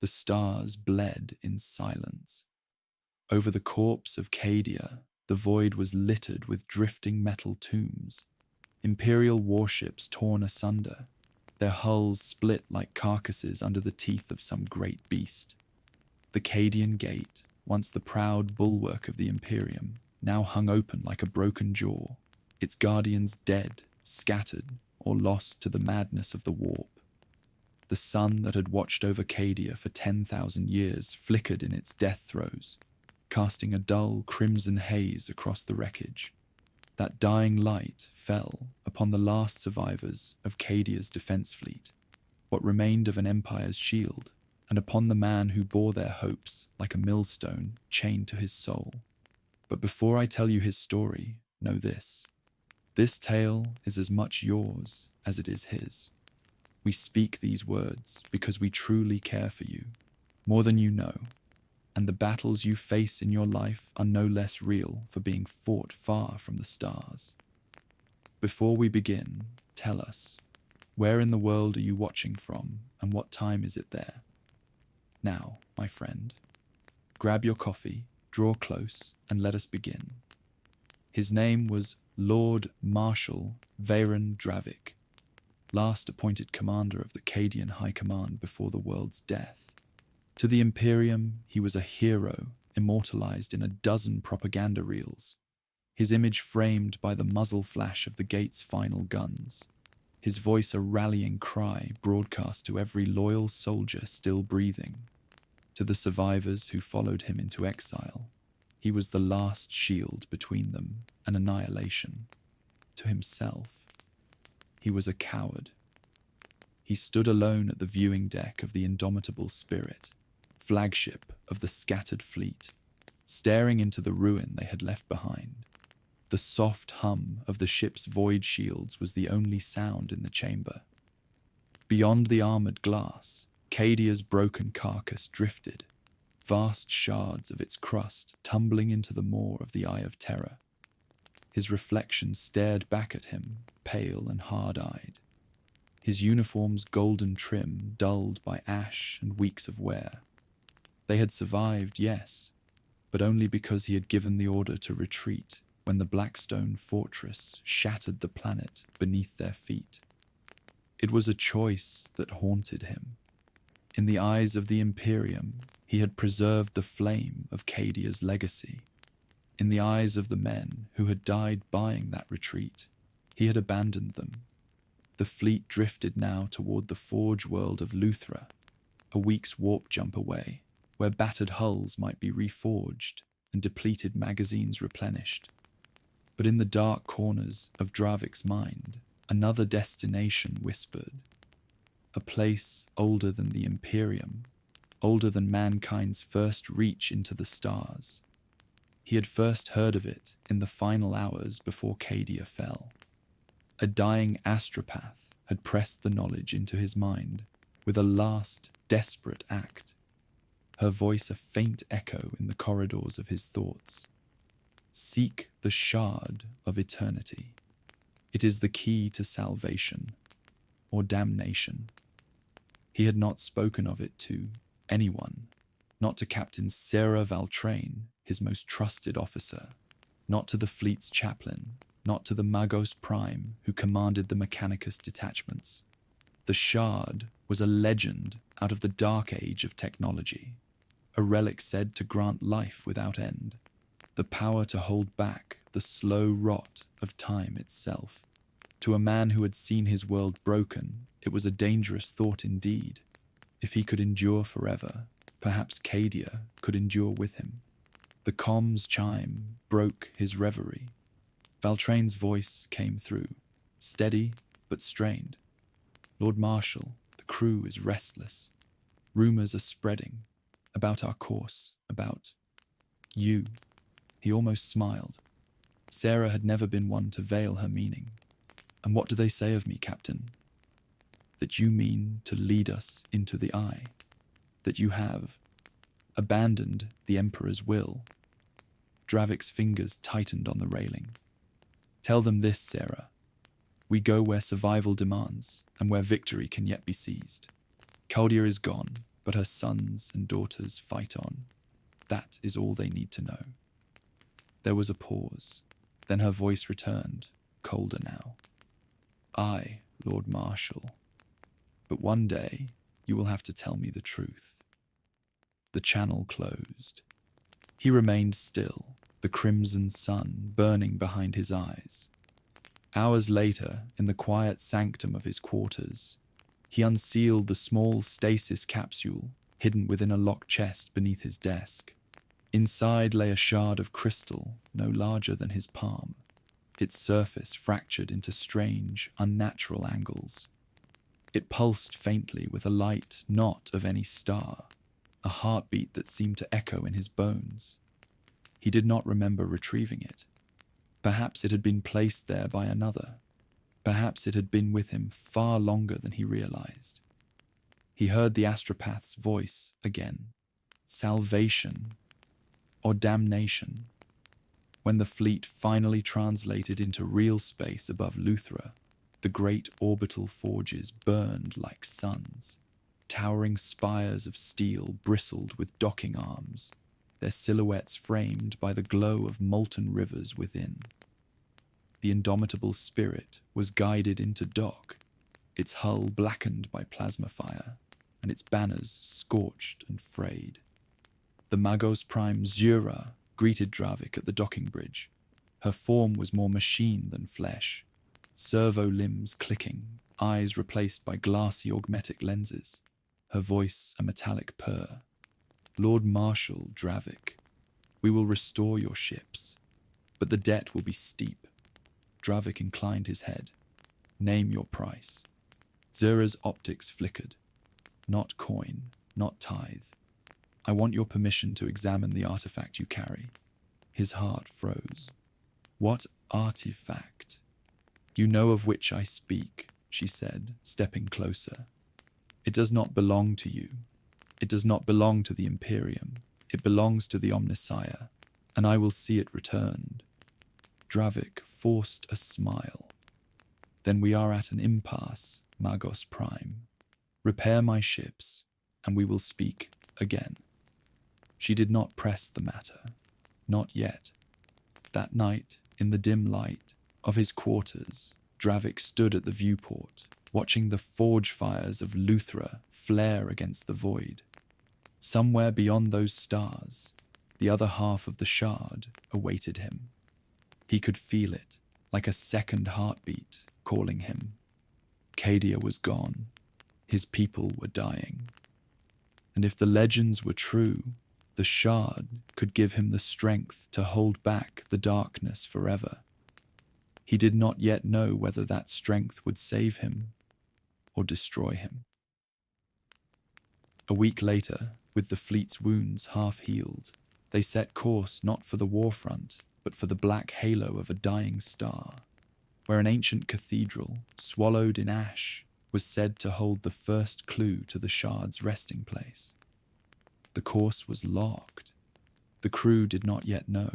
The stars bled in silence. Over the corpse of Cadia, the void was littered with drifting metal tombs, imperial warships torn asunder, their hulls split like carcasses under the teeth of some great beast. The Cadian gate, once the proud bulwark of the Imperium, now hung open like a broken jaw, its guardians dead, scattered, or lost to the madness of the warp. The sun that had watched over Cadia for 10,000 years flickered in its death throes, casting a dull crimson haze across the wreckage. That dying light fell upon the last survivors of Cadia's defense fleet, what remained of an empire's shield, and upon the man who bore their hopes like a millstone chained to his soul. But before I tell you his story, know this. This tale is as much yours as it is his. We speak these words because we truly care for you, more than you know, and the battles you face in your life are no less real for being fought far from the stars. Before we begin, tell us, where in the world are you watching from, and what time is it there? Now, my friend, grab your coffee, draw close, and let us begin. His name was Lord Marshal Veyron Dravik, last appointed commander of the Cadian High Command before the world's death. To the Imperium, he was a hero, immortalized in a dozen propaganda reels, his image framed by the muzzle flash of the gate's final guns, his voice a rallying cry broadcast to every loyal soldier still breathing. To the survivors who followed him into exile, he was the last shield between them and annihilation. To himself, he was a coward. He stood alone at the viewing deck of the indomitable Spirit, flagship of the scattered fleet, staring into the ruin they had left behind. The soft hum of the ship's void shields was the only sound in the chamber. Beyond the armored glass, Cadia's broken carcass drifted, vast shards of its crust tumbling into the maw of the Eye of Terror. His reflection stared back at him, pale and hard-eyed, his uniform's golden trim dulled by ash and weeks of wear. They had survived, yes, but only because he had given the order to retreat when the Blackstone fortress shattered the planet beneath their feet. It was a choice that haunted him. In the eyes of the Imperium, he had preserved the flame of Cadia's legacy. In the eyes of the men who had died buying that retreat, he had abandoned them. The fleet drifted now toward the forge world of Luthra, a week's warp jump away, where battered hulls might be reforged and depleted magazines replenished. But in the dark corners of Dravik's mind, another destination whispered. A place older than the Imperium, older than mankind's first reach into the stars. He had first heard of it in the final hours before Cadia fell. A dying astropath had pressed the knowledge into his mind with a last, desperate act, her voice a faint echo in the corridors of his thoughts. Seek the shard of eternity. It is the key to salvation, or damnation. He had not spoken of it to anyone, not to Captain Sarah Valtrain, his most trusted officer, not to the fleet's chaplain, not to the Magos Prime who commanded the Mechanicus detachments. The shard was a legend out of the dark age of technology, a relic said to grant life without end, the power to hold back the slow rot of time itself. To a man who had seen his world broken, it was a dangerous thought indeed. If he could endure forever, perhaps Cadia could endure with him. The comms chime broke his reverie. Valtrain's voice came through, steady but strained. Lord Marshal, the crew is restless. Rumors are spreading about our course, about you. He almost smiled. Sarah had never been one to veil her meaning. And what do they say of me, Captain? That you mean to lead us into the Eye. That you have abandoned the Emperor's will. Dravik's fingers tightened on the railing. Tell them this, Sarah. We go where survival demands, and where victory can yet be seized. Cadia is gone, but her sons and daughters fight on. That is all they need to know. There was a pause. Then her voice returned, colder now. I, Lord Marshal. But one day, you will have to tell me the truth. The channel closed. He remained still, the crimson sun burning behind his eyes. Hours later, in the quiet sanctum of his quarters, he unsealed the small stasis capsule hidden within a locked chest beneath his desk. Inside lay a shard of crystal no larger than his palm, its surface fractured into strange, unnatural angles. It pulsed faintly with a light not of any star, a heartbeat that seemed to echo in his bones. He did not remember retrieving it. Perhaps it had been placed there by another. Perhaps it had been with him far longer than he realized. He heard the astropath's voice again. Salvation or damnation. When the fleet finally translated into real space above Luthra, the great orbital forges burned like suns. Towering spires of steel bristled with docking arms, their silhouettes framed by the glow of molten rivers within. The indomitable spirit was guided into dock, its hull blackened by plasma fire, and its banners scorched and frayed. The Magos Prime Zura greeted Dravik at the docking bridge. Her form was more machine than flesh, servo limbs clicking, eyes replaced by glassy augmetic lenses, her voice a metallic purr. Lord Marshal Dravik, we will restore your ships, but the debt will be steep. Dravik inclined his head. Name your price. Zura's optics flickered. Not coin, not tithe. I want your permission to examine the artifact you carry. His heart froze. What artifact? You know of which I speak, she said, stepping closer. It does not belong to you. It does not belong to the Imperium. It belongs to the Omnissiah, and I will see it returned. Dravik forced a smile. Then we are at an impasse, Magos Prime. Repair my ships, and we will speak again. She did not press the matter. Not yet. That night, in the dim light of his quarters, Dravik stood at the viewport, watching the forge fires of Luthra flare against the void. Somewhere beyond those stars, the other half of the shard awaited him. He could feel it, like a second heartbeat, calling him. Cadia was gone. His people were dying. And if the legends were true, the shard could give him the strength to hold back the darkness forever. He did not yet know whether that strength would save him or destroy him. A week later, with the fleet's wounds half healed, they set course not for the warfront, but for the black halo of a dying star, where an ancient cathedral, swallowed in ash, was said to hold the first clue to the shard's resting place. The course was locked. The crew did not yet know.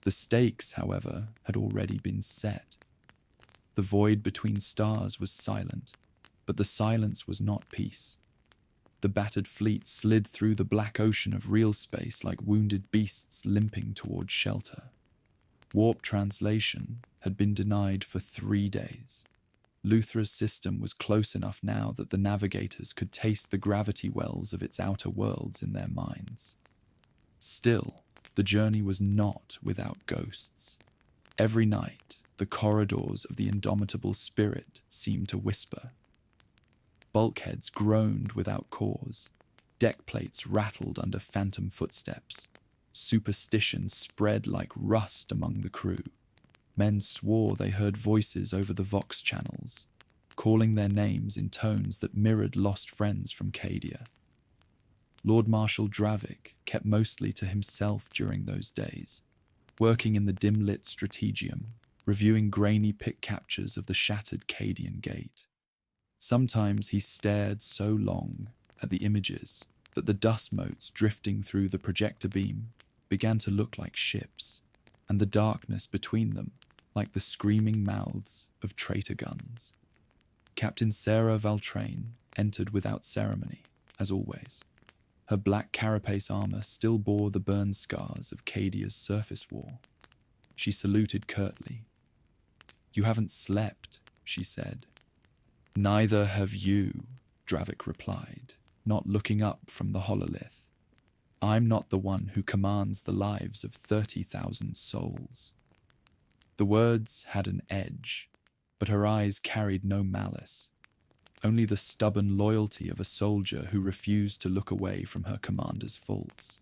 The stakes, however, had already been set. The void between stars was silent, but the silence was not peace. The battered fleet slid through the black ocean of real space like wounded beasts limping towards shelter. Warp translation had been denied for 3 days. Luthra's system was close enough now that the navigators could taste the gravity wells of its outer worlds in their minds. Still, the journey was not without ghosts. Every night, the corridors of the indomitable spirit seemed to whisper. Bulkheads groaned without cause. Deck plates rattled under phantom footsteps. Superstition spread like rust among the crew. Men swore they heard voices over the Vox channels, calling their names in tones that mirrored lost friends from Cadia. Lord Marshal Dravik kept mostly to himself during those days, working in the dim-lit strategium, reviewing grainy pick captures of the shattered Cadian gate. Sometimes he stared so long at the images that the dust motes drifting through the projector beam began to look like ships, and the darkness between them like the screaming mouths of traitor guns. Captain Sarah Valtrain entered without ceremony, as always. Her black carapace armor still bore the burn scars of Cadia's surface war. She saluted curtly. "You haven't slept," she said. "Neither have you," Dravik replied, not looking up from the hololith. "I'm not the one who commands the lives of 30,000 souls." The words had an edge, but her eyes carried no malice, only the stubborn loyalty of a soldier who refused to look away from her commander's faults.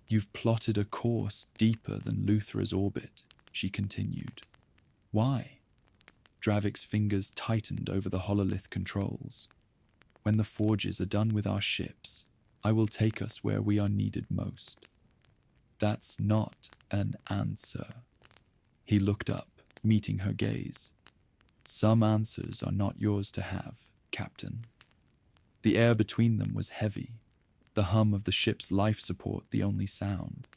"You've plotted a course deeper than Luthra's orbit," she continued. "Why?" Dravik's fingers tightened over the hololith controls. "When the forges are done with our ships, I will take us where we are needed most." "That's not an answer." He looked up, meeting her gaze. "Some answers are not yours to have, Captain." The air between them was heavy, the hum of the ship's life support the only sound.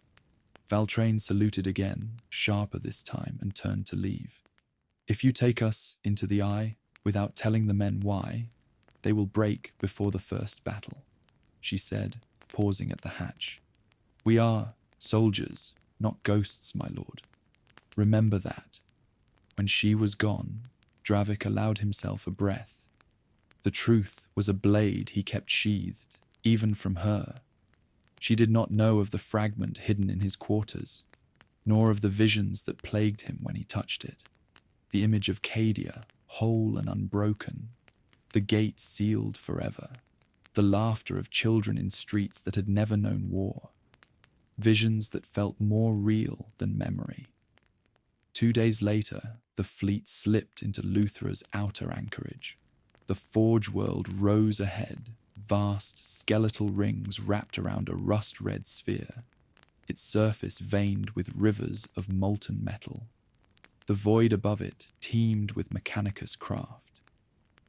Valtrain saluted again, sharper this time, and turned to leave. "If you take us into the Eye without telling the men why, they will break before the first battle," she said, pausing at the hatch. "We are soldiers, not ghosts, my lord. Remember that." When she was gone, Dravik allowed himself a breath. The truth was a blade he kept sheathed, even from her. She did not know of the fragment hidden in his quarters, nor of the visions that plagued him when he touched it. The image of Cadia, whole and unbroken, the gate sealed forever, the laughter of children in streets that had never known war, visions that felt more real than memory. 2 days later, the fleet slipped into Luthra's outer anchorage. The forge world rose ahead, vast skeletal rings wrapped around a rust-red sphere, its surface veined with rivers of molten metal. The void above it teemed with mechanicus craft,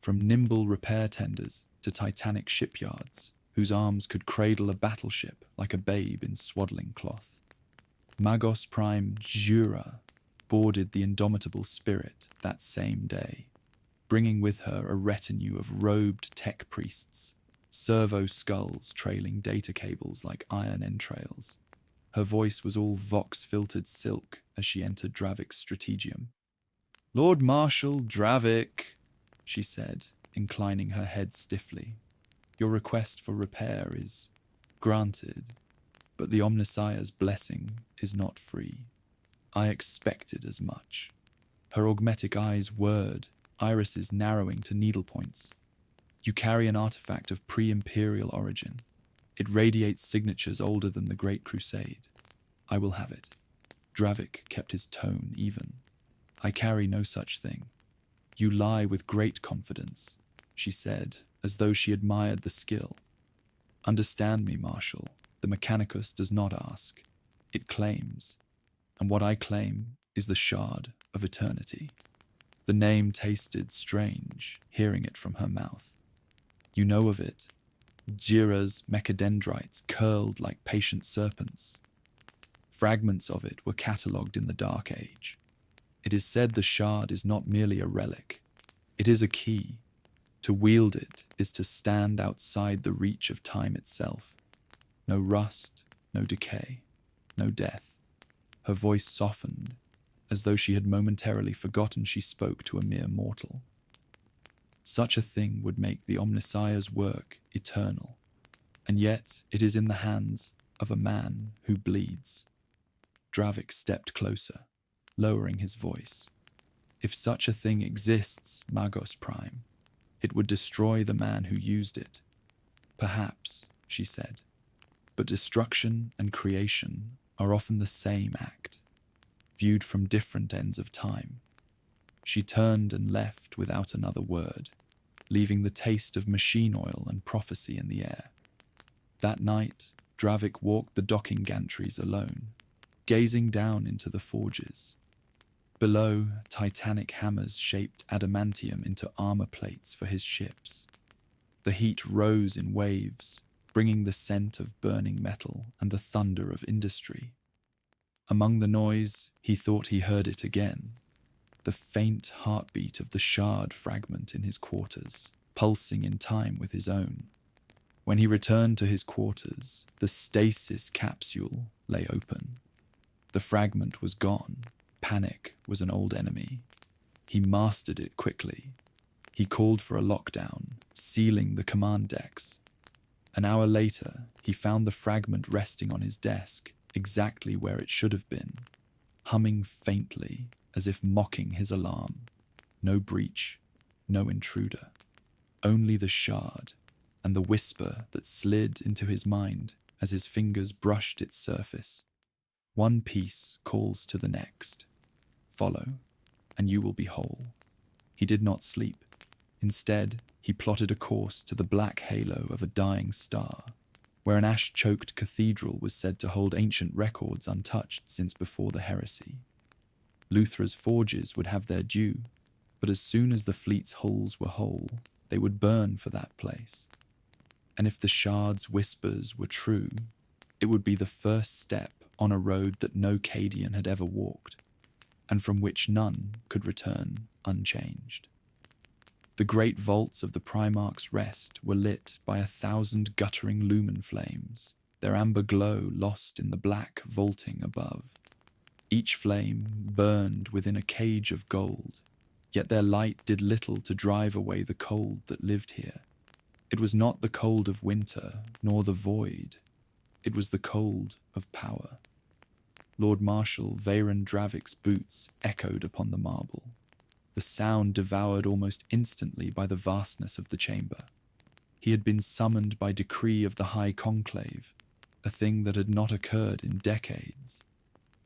from nimble repair tenders to titanic shipyards, whose arms could cradle a battleship like a babe in swaddling cloth. Magos Prime Jura boarded the indomitable Spirit that same day, bringing with her a retinue of robed tech priests, servo skulls trailing data cables like iron entrails. Her voice was all vox-filtered silk as she entered Dravik's strategium. "Lord Marshal Dravik," she said, inclining her head stiffly. "Your request for repair is granted, but the Omnissiah's blessing is not free. I expected as much." Her augmetic eyes whirred, irises narrowing to needlepoints. "You carry an artifact of pre-imperial origin. It radiates signatures older than the Great Crusade. I will have it." Dravik kept his tone even. "I carry no such thing." "You lie with great confidence," she said, as though she admired the skill. "Understand me, Marshal. The Mechanicus does not ask. It claims. And what I claim is the Shard of Eternity." The name tasted strange, hearing it from her mouth. "You know of it. Jira's mechadendrites curled like patient serpents. Fragments of it were catalogued in the Dark Age. It is said the shard is not merely a relic. It is a key. To wield it is to stand outside the reach of time itself. No rust, no decay, no death." Her voice softened, as though she had momentarily forgotten she spoke to a mere mortal. "Such a thing would make the Omnissiah's work eternal, and yet it is in the hands of a man who bleeds." Dravik stepped closer, lowering his voice. "If such a thing exists, Magos Prime, it would destroy the man who used it." "Perhaps," she said, "but destruction and creation are often the same act, viewed from different ends of time." She turned and left without another word, leaving the taste of machine oil and prophecy in the air. That night, Dravik walked the docking gantries alone, gazing down into the forges. Below, titanic hammers shaped adamantium into armor plates for his ships. The heat rose in waves, bringing the scent of burning metal and the thunder of industry. Among the noise, he thought he heard it again, the faint heartbeat of the shard fragment in his quarters, pulsing in time with his own. When he returned to his quarters, the stasis capsule lay open. The fragment was gone. Panic was an old enemy. He mastered it quickly. He called for a lockdown, sealing the command decks. An hour later, he found the fragment resting on his desk, exactly where it should have been, humming faintly as if mocking his alarm. No breach, no intruder. Only the shard and the whisper that slid into his mind as his fingers brushed its surface. One piece calls to the next. Follow, and you will be whole. He did not sleep. Instead, he plotted a course to the black halo of a dying star, where an ash-choked cathedral was said to hold ancient records untouched since before the heresy. Luthra's forges would have their due, but as soon as the fleet's hulls were whole, they would burn for that place. And if the shard's whispers were true, it would be the first step on a road that no Cadian had ever walked, and from which none could return unchanged. The great vaults of the Primarch's Rest were lit by 1,000 guttering lumen flames, their amber glow lost in the black vaulting above. Each flame burned within a cage of gold, yet their light did little to drive away the cold that lived here. It was not the cold of winter, nor the void. It was the cold of power. Lord Marshal Veyron Dravik's boots echoed upon the marble, the sound devoured almost instantly by the vastness of the chamber. He had been summoned by decree of the High Conclave, a thing that had not occurred in decades.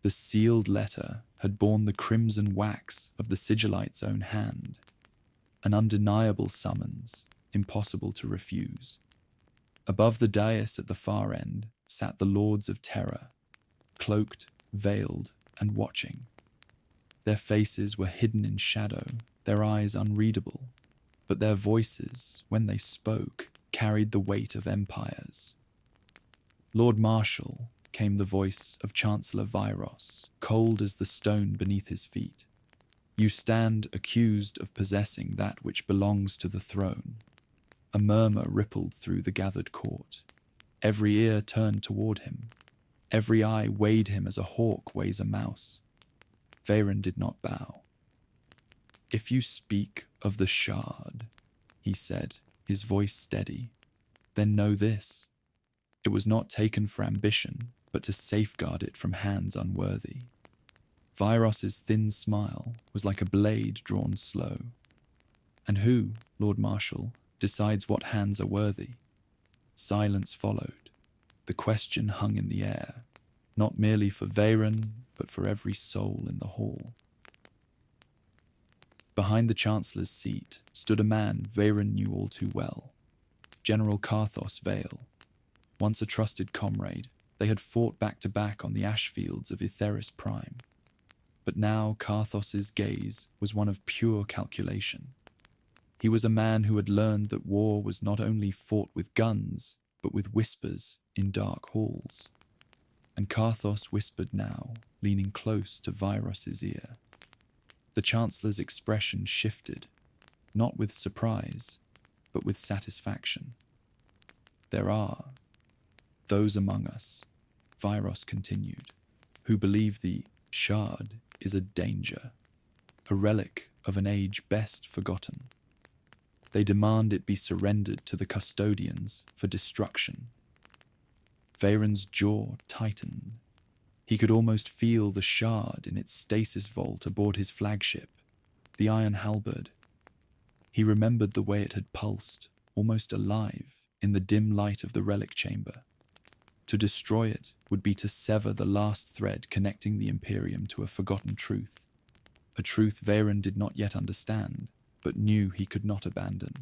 The sealed letter had borne the crimson wax of the sigillite's own hand, an undeniable summons, impossible to refuse. Above the dais at the far end sat the Lords of Terror, cloaked, veiled, and watching. Their faces were hidden in shadow, their eyes unreadable, but their voices, when they spoke, carried the weight of empires. Lord Marshal, came the voice of Chancellor Vyros, cold as the stone beneath his feet. You stand accused of possessing that which belongs to the throne. A murmur rippled through the gathered court. Every ear turned toward him. Every eye weighed him as a hawk weighs a mouse. Veyron did not bow. If you speak of the shard, he said, his voice steady, then know this. It was not taken for ambition, but to safeguard it from hands unworthy. Vyros's thin smile was like a blade drawn slow. And who, Lord Marshal, decides what hands are worthy? Silence followed. The question hung in the air, not merely for Veyron, but for every soul in the hall. Behind the Chancellor's seat stood a man Veyron knew all too well, General Karthos Vale. Once a trusted comrade, they had fought back-to-back on the ash fields of Itheris Prime. But now Karthos's gaze was one of pure calculation. He was a man who had learned that war was not only fought with guns, but with whispers in dark halls. And Karthos whispered now, leaning close to Vyros's ear. The Chancellor's expression shifted, not with surprise, but with satisfaction. There are those among us, Vyros continued, who believe the shard is a danger, a relic of an age best forgotten. They demand it be surrendered to the custodians for destruction. Veyron's jaw tightened. He could almost feel the shard in its stasis vault aboard his flagship, the Iron Halberd. He remembered the way it had pulsed, almost alive, in the dim light of the relic chamber. To destroy it would be to sever the last thread connecting the Imperium to a forgotten truth, a truth Veyron did not yet understand, but knew he could not abandon.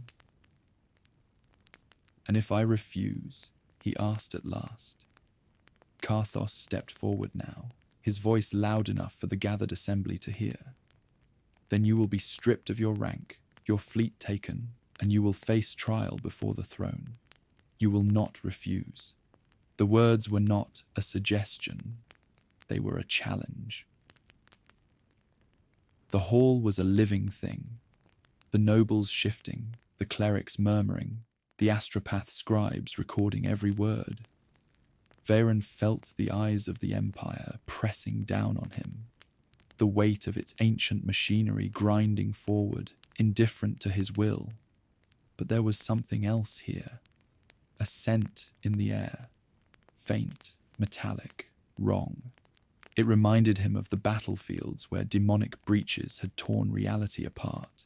And if I refuse, he asked at last. Karthos stepped forward now, his voice loud enough for the gathered assembly to hear. Then you will be stripped of your rank, your fleet taken, and you will face trial before the throne. You will not refuse. The words were not a suggestion, they were a challenge. The hall was a living thing, the nobles shifting, the clerics murmuring, the astropath scribes recording every word. Veyron felt the eyes of the Empire pressing down on him, the weight of its ancient machinery grinding forward, indifferent to his will. But there was something else here, a scent in the air, faint, metallic, wrong. It reminded him of the battlefields where demonic breaches had torn reality apart.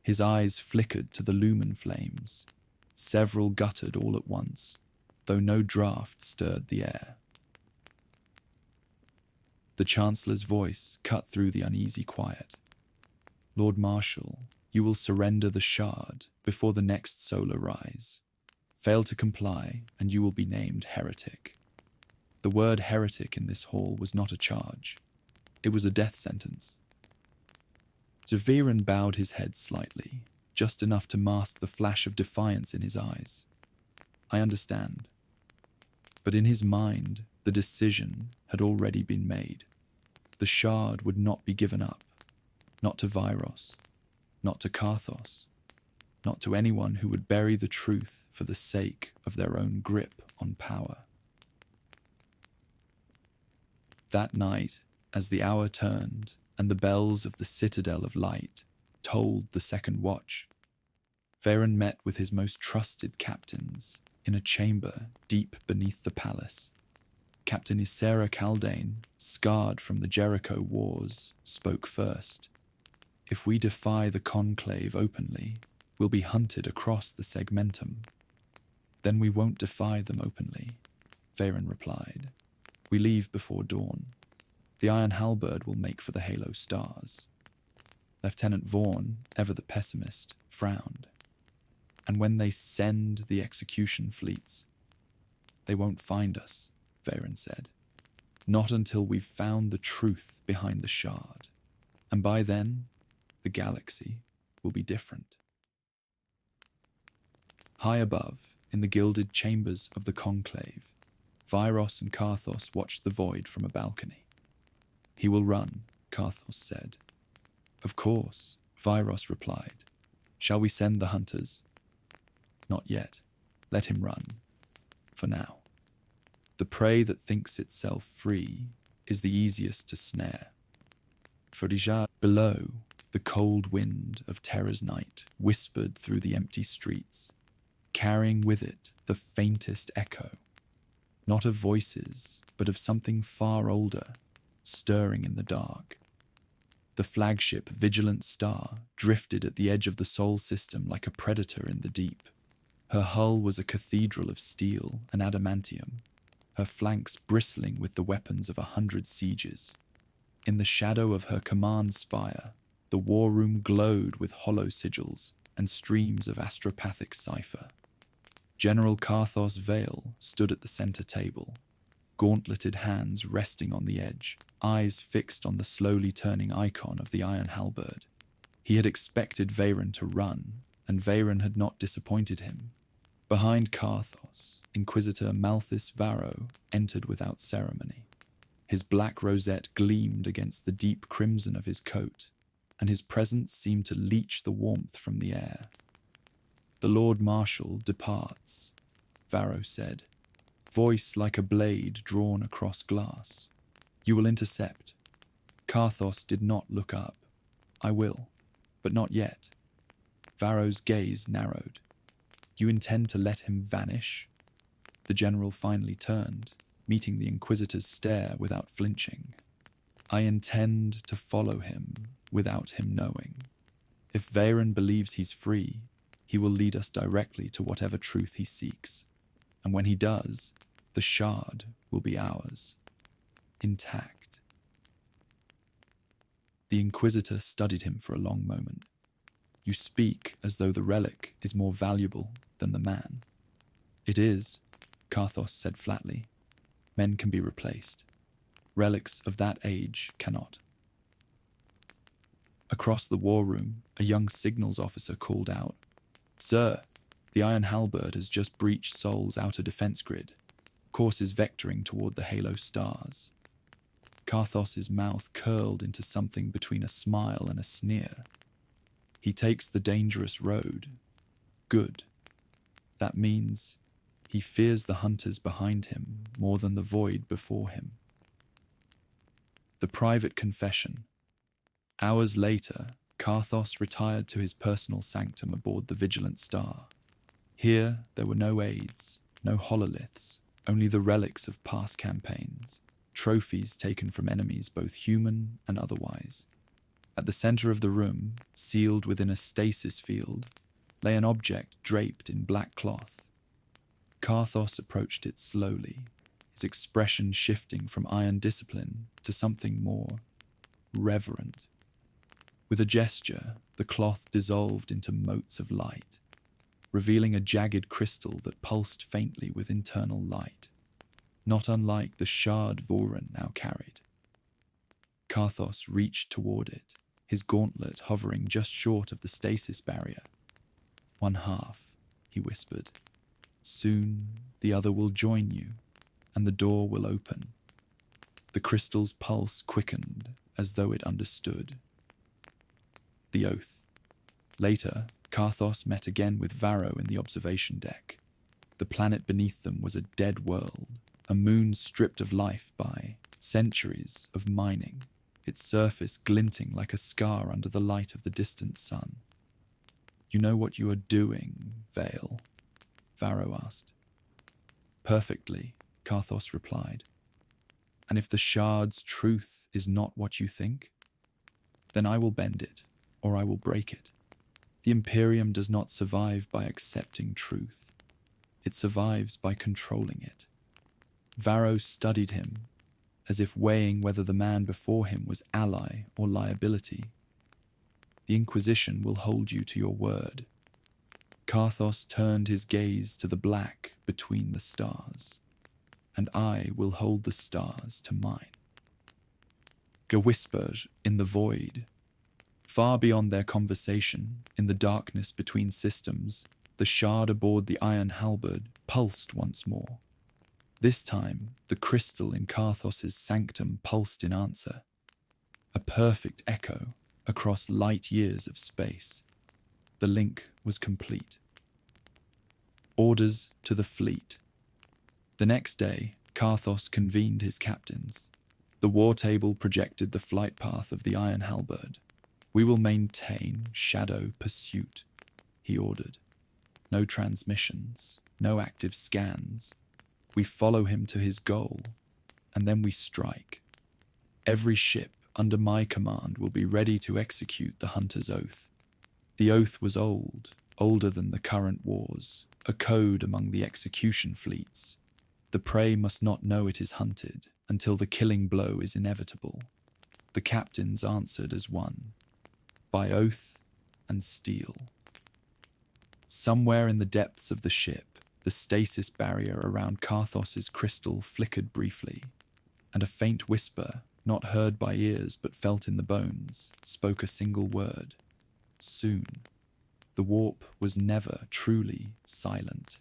His eyes flickered to the lumen flames. Several guttered all at once, though no draught stirred the air. The Chancellor's voice cut through the uneasy quiet. "Lord Marshal, you will surrender the shard before the next solar rise. Fail to comply, and you will be named heretic." The word heretic in this hall was not a charge. It was a death sentence. Veyron bowed his head slightly, just enough to mask the flash of defiance in his eyes. "I understand." But in his mind, the decision had already been made. The shard would not be given up. Not to Vyros, not to Karthos, not to anyone who would bury the truth for the sake of their own grip on power. That night, as the hour turned and the bells of the Citadel of Light tolled the second watch, Veyron met with his most trusted captains in a chamber deep beneath the palace. Captain Ysera Kaldane, scarred from the Jericho Wars, spoke first. "If we defy the conclave openly, we'll be hunted across the segmentum." "Then we won't defy them openly," Veyron replied. "We leave before dawn. The Iron Halberd will make for the Halo Stars." Lieutenant Vaughn, ever the pessimist, frowned. "And when they send the execution fleets?" "They won't find us," Veyron said. "Not until we've found the truth behind the shard. And by then, the galaxy will be different." High above, in the gilded chambers of the conclave, Vyros and Karthos watched the void from a balcony. "He will run," Karthos said. "Of course," Vyros replied. "Shall we send the hunters?" "Not yet. Let him run. For now. The prey that thinks itself free is the easiest to snare." Fodija, below, the cold wind of terror's night whispered through the empty streets, carrying with it the faintest echo, not of voices, but of something far older, stirring in the dark. The flagship Vigilant Star drifted at the edge of the Sol system like a predator in the deep. Her hull was a cathedral of steel and adamantium, her flanks bristling with the weapons of 100 sieges. In the shadow of her command spire, the war room glowed with hollow sigils and streams of astropathic cipher. General Karthos Vale stood at the center table, gauntleted hands resting on the edge, eyes fixed on the slowly turning icon of the Iron Halberd. He had expected Veyron to run, and Veyron had not disappointed him. Behind Karthos, Inquisitor Malthus Varro entered without ceremony. His black rosette gleamed against the deep crimson of his coat, and his presence seemed to leach the warmth from the air. "The Lord Marshal departs," Varro said, voice like a blade drawn across glass. "You will intercept." Karthos did not look up. "I will, but not yet." Varro's gaze narrowed. "You intend to let him vanish?" The general finally turned, meeting the Inquisitor's stare without flinching. "I intend to follow him without him knowing. If Veyron believes he's free, he will lead us directly to whatever truth he seeks. And when he does, the shard will be ours, intact." The Inquisitor studied him for a long moment. "You speak as though the relic is more valuable than the man." "It is," Karthos said flatly. "Men can be replaced. Relics of that age cannot." Across the war room, a young signals officer called out, "Sir, the Iron Halberd has just breached Sol's outer defense grid. Course is vectoring toward the Halo Stars." Karthos's mouth curled into something between a smile and a sneer. "He takes the dangerous road. Good. That means he fears the hunters behind him more than the void before him. The private confession. Hours later, Karthos retired to his personal sanctum aboard the Vigilant Star. Here, there were no aids, no hololiths, only the relics of past campaigns, trophies taken from enemies both human and otherwise. At the center of the room, sealed within a stasis field, lay an object draped in black cloth. Karthos approached it slowly, his expression shifting from iron discipline to something more reverent. With a gesture, the cloth dissolved into motes of light, revealing a jagged crystal that pulsed faintly with internal light, not unlike the shard Voran now carried. Karthos reached toward it, his gauntlet hovering just short of the stasis barrier. "One half," he whispered. "Soon the other will join you, and the door will open." The crystal's pulse quickened as though it understood. The oath. Later, Karthos met again with Varro in the observation deck. The planet beneath them was a dead world, a moon stripped of life by centuries of mining, its surface glinting like a scar under the light of the distant sun. "You know what you are doing, Vale?" Varro asked. "Perfectly," Karthos replied. "And if the shard's truth is not what you think, then I will bend it, or I will break it. The Imperium does not survive by accepting truth. It survives by controlling it." Varro studied him, as if weighing whether the man before him was ally or liability. "The Inquisition will hold you to your word." Karthos turned his gaze to the black between the stars. "And I will hold the stars to mine." A whisper in the void. Far beyond their conversation, in the darkness between systems, the shard aboard the iron halberd pulsed once more. This time, the crystal in Karthos's sanctum pulsed in answer. A perfect echo across light years of space. The link was complete. Orders to the fleet. The next day, Karthos convened his captains. The war table projected the flight path of the iron halberd. "We will maintain shadow pursuit," he ordered. "No transmissions, no active scans. We follow him to his goal, and then we strike. Every ship under my command will be ready to execute the hunter's oath." The oath was old, older than the current wars, a code among the execution fleets. The prey must not know it is hunted until the killing blow is inevitable. The captains answered as one, by oath and steel. Somewhere in the depths of the ship, the stasis barrier around Karthos's crystal flickered briefly, and a faint whisper, not heard by ears but felt in the bones, spoke a single word. Soon. The warp was never truly silent.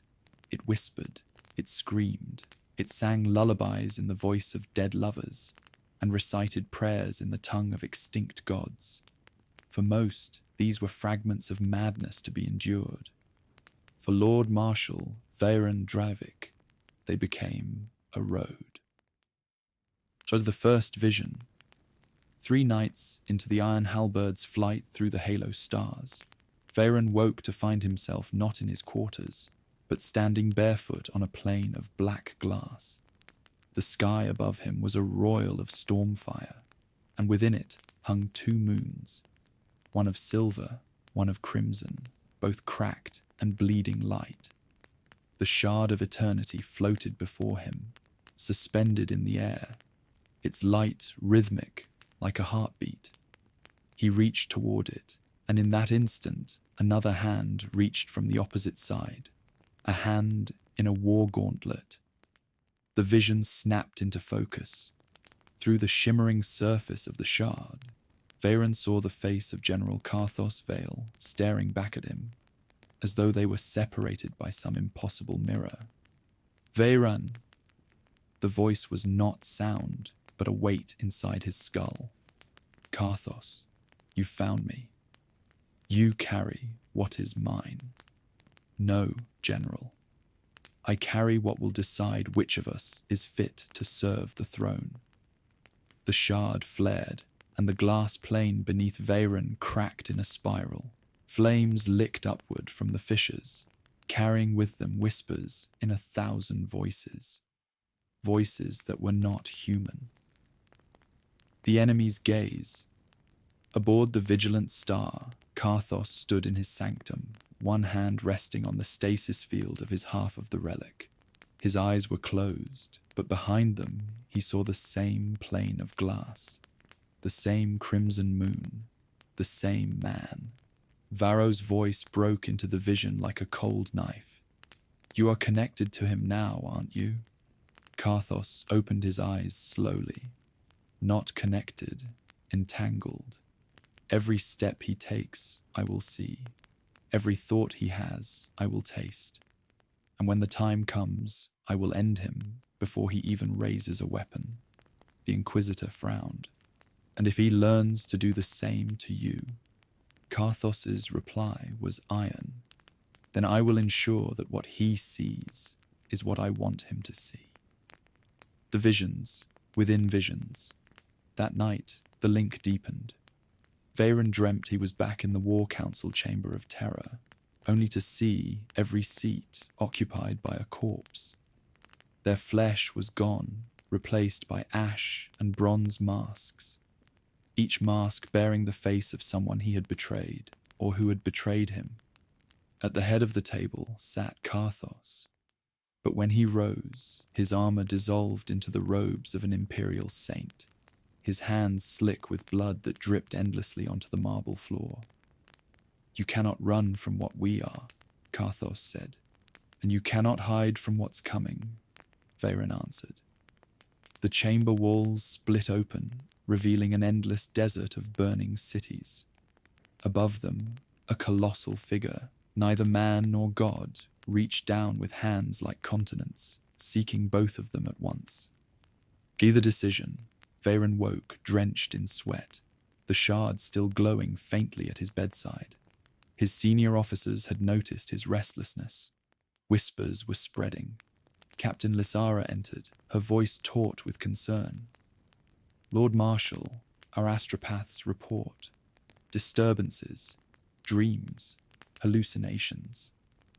It whispered, it screamed, it sang lullabies in the voice of dead lovers, and recited prayers in the tongue of extinct gods. For most, these were fragments of madness to be endured. For Lord Marshal Veyron Dravik, they became a road. It was the first vision. 3 nights into the Iron Halberd's flight through the halo stars, Veyron woke to find himself not in his quarters, but standing barefoot on a plain of black glass. The sky above him was a royal of stormfire, and within it hung 2 moons, one of silver, one of crimson, both cracked and bleeding light. The shard of eternity floated before him, suspended in the air, its light rhythmic like a heartbeat. He reached toward it, and in that instant, another hand reached from the opposite side, a hand in a war gauntlet. The vision snapped into focus. Through the shimmering surface of the shard, Veyron saw the face of General Karthos Vale staring back at him, as though they were separated by some impossible mirror. "Veyron!" The voice was not sound, but a weight inside his skull. "Karthos, you found me. You carry what is mine." No, General. I carry what will decide which of us is fit to serve the throne. The shard flared, and the glass plane beneath Veyron cracked in a spiral. Flames licked upward from the fissures, carrying with them whispers in 1,000 voices. Voices that were not human. The enemy's gaze. Aboard the Vigilant Star, Karthos stood in his sanctum, one hand resting on the stasis field of his half of the relic. His eyes were closed, but behind them he saw the same plane of glass, the same crimson moon, the same man. Varro's voice broke into the vision like a cold knife. You are connected to him now, aren't you? Karthos opened his eyes slowly. Not connected, entangled. Every step he takes, I will see. Every thought he has, I will taste. And when the time comes, I will end him before he even raises a weapon. The Inquisitor frowned. And if he learns to do the same to you, Karthos's reply was iron. Then I will ensure that what he sees is what I want him to see. The visions, within visions. That night, the link deepened. Veyron dreamt he was back in the War Council Chamber of Terror, only to see every seat occupied by a corpse. Their flesh was gone, replaced by ash and bronze masks, each mask bearing the face of someone he had betrayed, or who had betrayed him. At the head of the table sat Karthos, but when he rose, his armor dissolved into the robes of an imperial saint, his hands slick with blood that dripped endlessly onto the marble floor. You cannot run from what we are, Karthos said, and you cannot hide from what's coming, Veyron answered. The chamber walls split open, revealing an endless desert of burning cities. Above them, a colossal figure, neither man nor god, reached down with hands like continents, seeking both of them at once. Either decision, Veyron woke, drenched in sweat, the shard still glowing faintly at his bedside. His senior officers had noticed his restlessness. Whispers were spreading. Captain Lysara entered, her voice taut with concern. Lord Marshal, our astropaths report. Disturbances, dreams, hallucinations.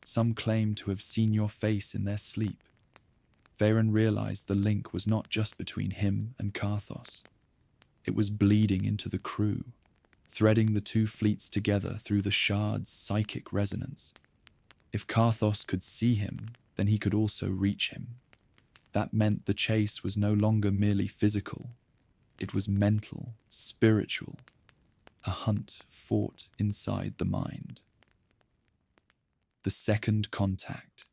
Some claim to have seen your face in their sleep. Veyron realized the link was not just between him and Karthos. It was bleeding into the crew, threading the two fleets together through the shard's psychic resonance. If Karthos could see him, then he could also reach him. That meant the chase was no longer merely physical. It was mental, spiritual, a hunt fought inside the mind. The second contact.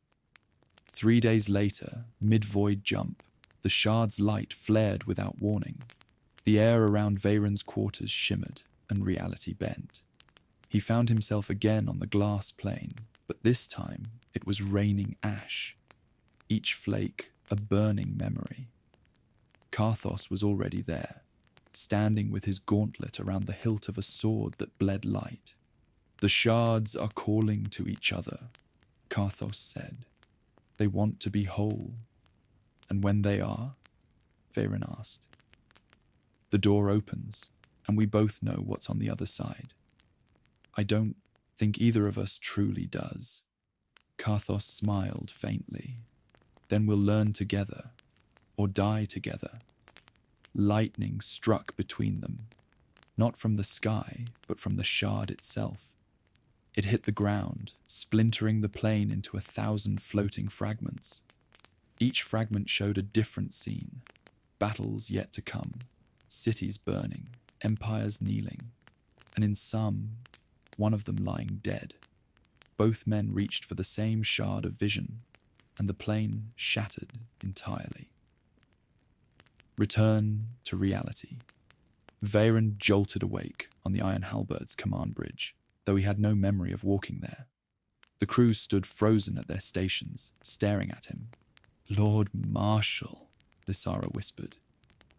3 days later, mid-void jump, the shard's light flared without warning. The air around Veyron's quarters shimmered, and reality bent. He found himself again on the glass plane, but this time it was raining ash, each flake a burning memory. Karthos was already there, standing with his gauntlet around the hilt of a sword that bled light. The shards are calling to each other, Karthos said. They want to be whole. And when they are? Veyron asked. The door opens, and we both know what's on the other side. I don't think either of us truly does. Karthos smiled faintly. Then we'll learn together, or die together. Lightning struck between them, not from the sky, but from the shard itself. It hit the ground, splintering the plane into 1,000 floating fragments. Each fragment showed a different scene. Battles yet to come, cities burning, empires kneeling, and in some, one of them lying dead. Both men reached for the same shard of vision, and the plane shattered entirely. Return to reality. Veyron jolted awake on the Iron Halbert's command bridge, though he had no memory of walking there. The crew stood frozen at their stations, staring at him. Lord Marshal, Lysara whispered.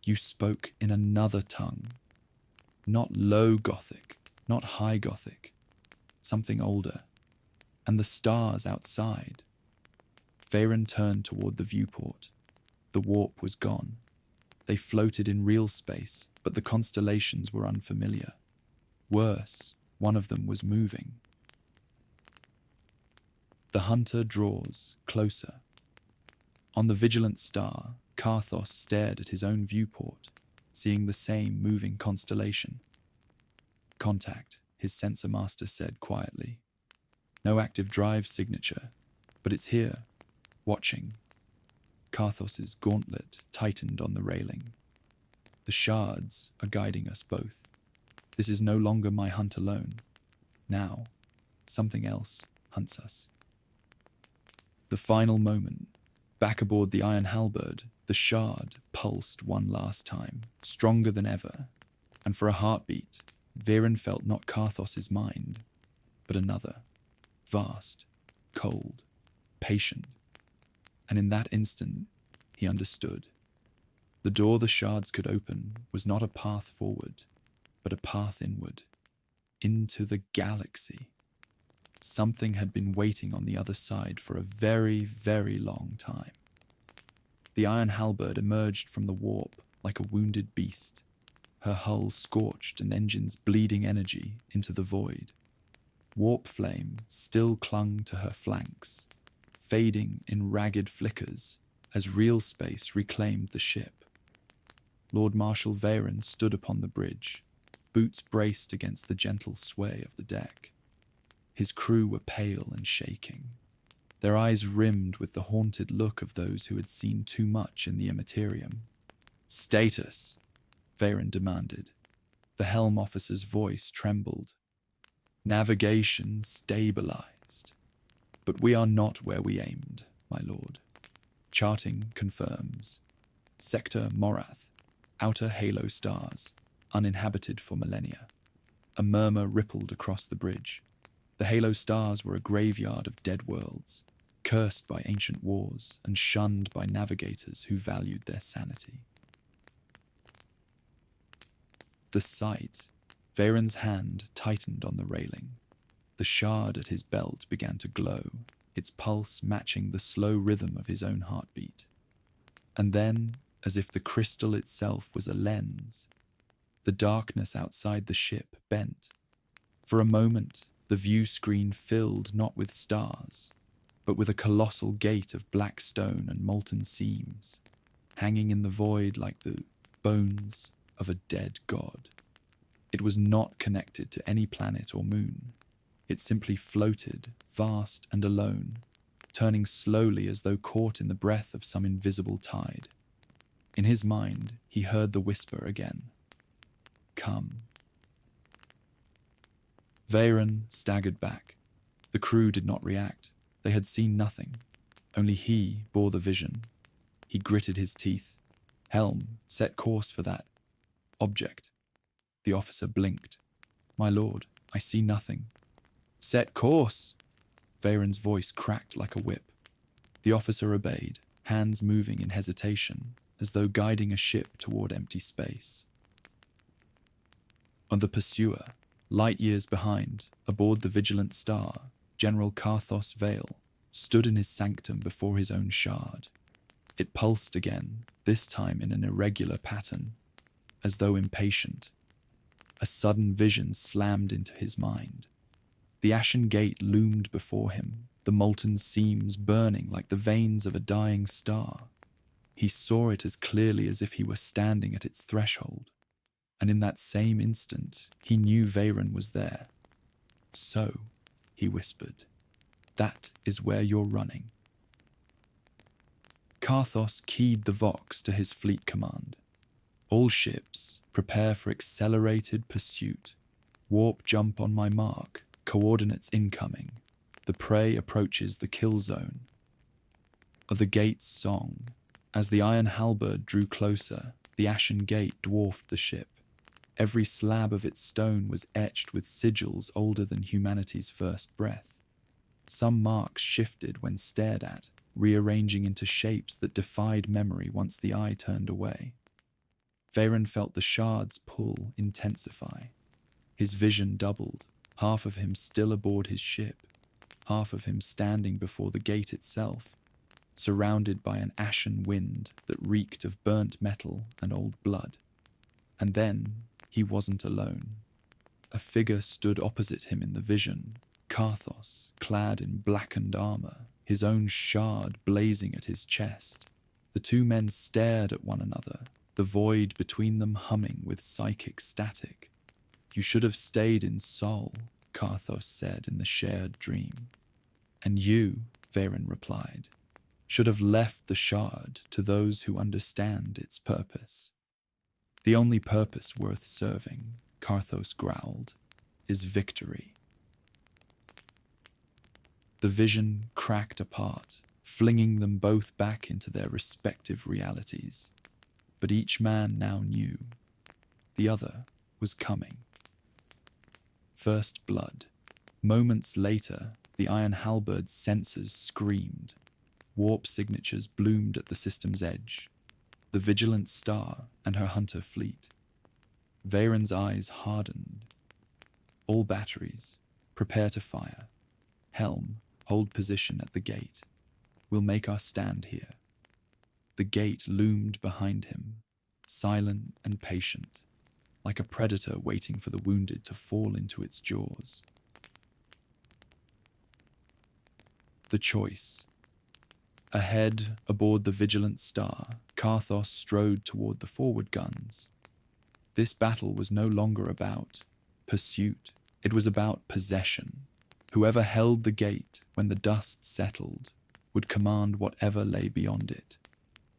You spoke in another tongue. Not low Gothic, not high Gothic. Something older. And the stars outside. Veyron turned toward the viewport. The warp was gone. They floated in real space, but the constellations were unfamiliar. Worse, one of them was moving. The hunter draws closer. On the vigilant star, Karthos stared at his own viewport, seeing the same moving constellation. Contact, his sensor master said quietly. No active drive signature, but it's here, watching. Karthos's gauntlet tightened on the railing. The shards are guiding us both. This is no longer my hunt alone. Now, something else hunts us. The final moment. Back aboard the Iron Halberd, the shard pulsed one last time, stronger than ever, and for a heartbeat, Veyron felt not Karthos's mind, but another, vast, cold, patient, and in that instant, he understood. The door the shards could open was not a path forward, but a path inward, into the galaxy. Something had been waiting on the other side for a very, very long time. The Iron Halberd emerged from the warp like a wounded beast, her hull scorched and engines bleeding energy into the void. Warp flame still clung to her flanks, fading in ragged flickers as real space reclaimed the ship. Lord Marshal Veyron stood upon the bridge, boots braced against the gentle sway of the deck. His crew were pale and shaking, their eyes rimmed with the haunted look of those who had seen too much in the immaterium. "Status," Veyron demanded. The helm officer's voice trembled. "Navigation stabilized. But we are not where we aimed, my lord. Charting confirms. Sector Morath, outer halo stars, uninhabited for millennia." A murmur rippled across the bridge. The halo stars were a graveyard of dead worlds, cursed by ancient wars and shunned by navigators who valued their sanity. The sight, Veyron's hand tightened on the railing. The shard at his belt began to glow, its pulse matching the slow rhythm of his own heartbeat. And then, as if the crystal itself was a lens, the darkness outside the ship bent. For a moment, the view screen filled not with stars, but with a colossal gate of black stone and molten seams, hanging in the void like the bones of a dead god. It was not connected to any planet or moon. It simply floated, vast and alone, turning slowly as though caught in the breath of some invisible tide. In his mind, he heard the whisper again. "Come." Veyron staggered back. The crew did not react. They had seen nothing. Only he bore the vision. He gritted his teeth. "Helm, set course for that object." The officer blinked. "My lord, I see nothing." "Set course!" Veyron's voice cracked like a whip. The officer obeyed, hands moving in hesitation, as though guiding a ship toward empty space. On the pursuer, light years behind, aboard the vigilant star, General Karthos Vale stood in his sanctum before his own shard. It pulsed again, this time in an irregular pattern, as though impatient. A sudden vision slammed into his mind. The ashen gate loomed before him, the molten seams burning like the veins of a dying star. He saw it as clearly as if he were standing at its threshold, and in that same instant, he knew Veyron was there. "So," he whispered, "that is where you're running." Karthos keyed the Vox to his fleet command. "All ships, prepare for accelerated pursuit. Warp jump on my mark, coordinates incoming. The prey approaches the kill zone." The gate's song. As the Iron Halberd drew closer, the ashen gate dwarfed the ship. Every slab of its stone was etched with sigils older than humanity's first breath. Some marks shifted when stared at, rearranging into shapes that defied memory once the eye turned away. Veyron felt the shard's pull intensify. His vision doubled, half of him still aboard his ship, half of him standing before the gate itself, surrounded by an ashen wind that reeked of burnt metal and old blood. And then he wasn't alone. A figure stood opposite him in the vision, Karthos, clad in blackened armor, his own shard blazing at his chest. The two men stared at one another, the void between them humming with psychic static. "You should have stayed in Sol," Karthos said in the shared dream. "And you," Veyron replied, "should have left the shard to those who understand its purpose." "The only purpose worth serving," Karthos growled, "is victory." The vision cracked apart, flinging them both back into their respective realities. But each man now knew the other was coming. First blood. Moments later, the Iron Halberd's sensors screamed. Warp signatures bloomed at the system's edge. The Vigilant Star and her hunter fleet. Veyron's eyes hardened. "All batteries, prepare to fire. Helm, hold position at the gate. We'll make our stand here." The gate loomed behind him, silent and patient, like a predator waiting for the wounded to fall into its jaws. The choice. Ahead, aboard the Vigilant Star, Karthos strode toward the forward guns. This battle was no longer about pursuit. It was about possession. Whoever held the gate when the dust settled would command whatever lay beyond it.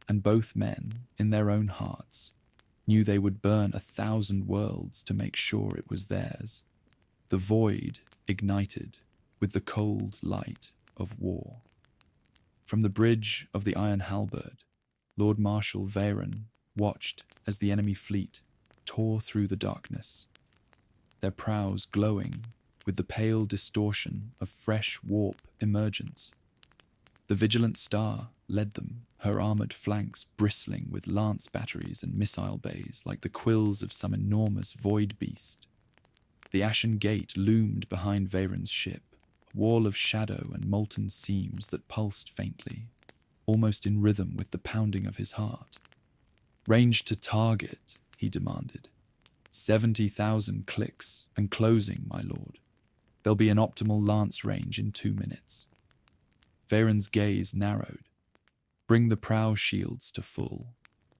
And both men, in their own hearts, knew they would burn 1,000 worlds to make sure it was theirs. The void ignited with the cold light of war. From the bridge of the Iron Halberd, Lord Marshal Veyron watched as the enemy fleet tore through the darkness, their prows glowing with the pale distortion of fresh warp emergence. The Vigilant Star led them, her armored flanks bristling with lance batteries and missile bays like the quills of some enormous void beast. The ashen gate loomed behind Veyron's ship, a wall of shadow and molten seams that pulsed faintly, almost in rhythm with the pounding of his heart. "Range to target," he demanded. 70,000 clicks and closing, my lord. There'll be an optimal lance range in 2 minutes. Veyron's gaze narrowed. "Bring the prow shields to full.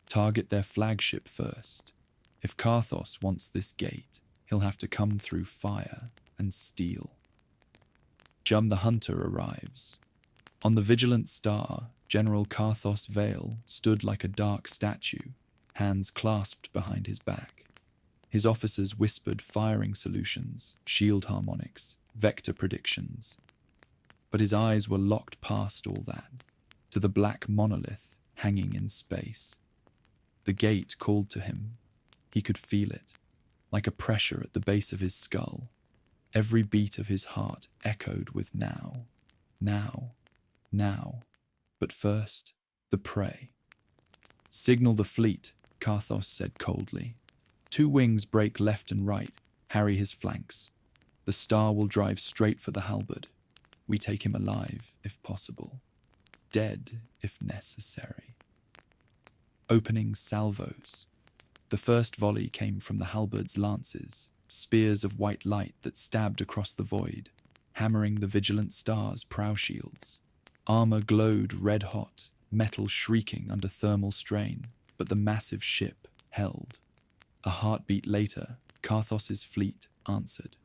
Target their flagship first. If Karthos wants this gate, he'll have to come through fire and steel." Jum the Hunter arrives. On the Vigilant Star, General Karthos Vale stood like a dark statue, hands clasped behind his back. His officers whispered firing solutions, shield harmonics, vector predictions. But his eyes were locked past all that, to the black monolith hanging in space. The gate called to him. He could feel it, like a pressure at the base of his skull. Every beat of his heart echoed with now, now, now. But first, the prey. "Signal the fleet," Karthos said coldly. 2 wings break left and right, harry his flanks. The Star will drive straight for the halberd. We take him alive, if possible. Dead, if necessary. Opening salvos. The first volley came from the halberd's lances, spears of white light that stabbed across the void, hammering the Vigilant Star's prow shields. Armor glowed red-hot, metal shrieking under thermal strain, but the massive ship held. A heartbeat later, Karthos's fleet answered.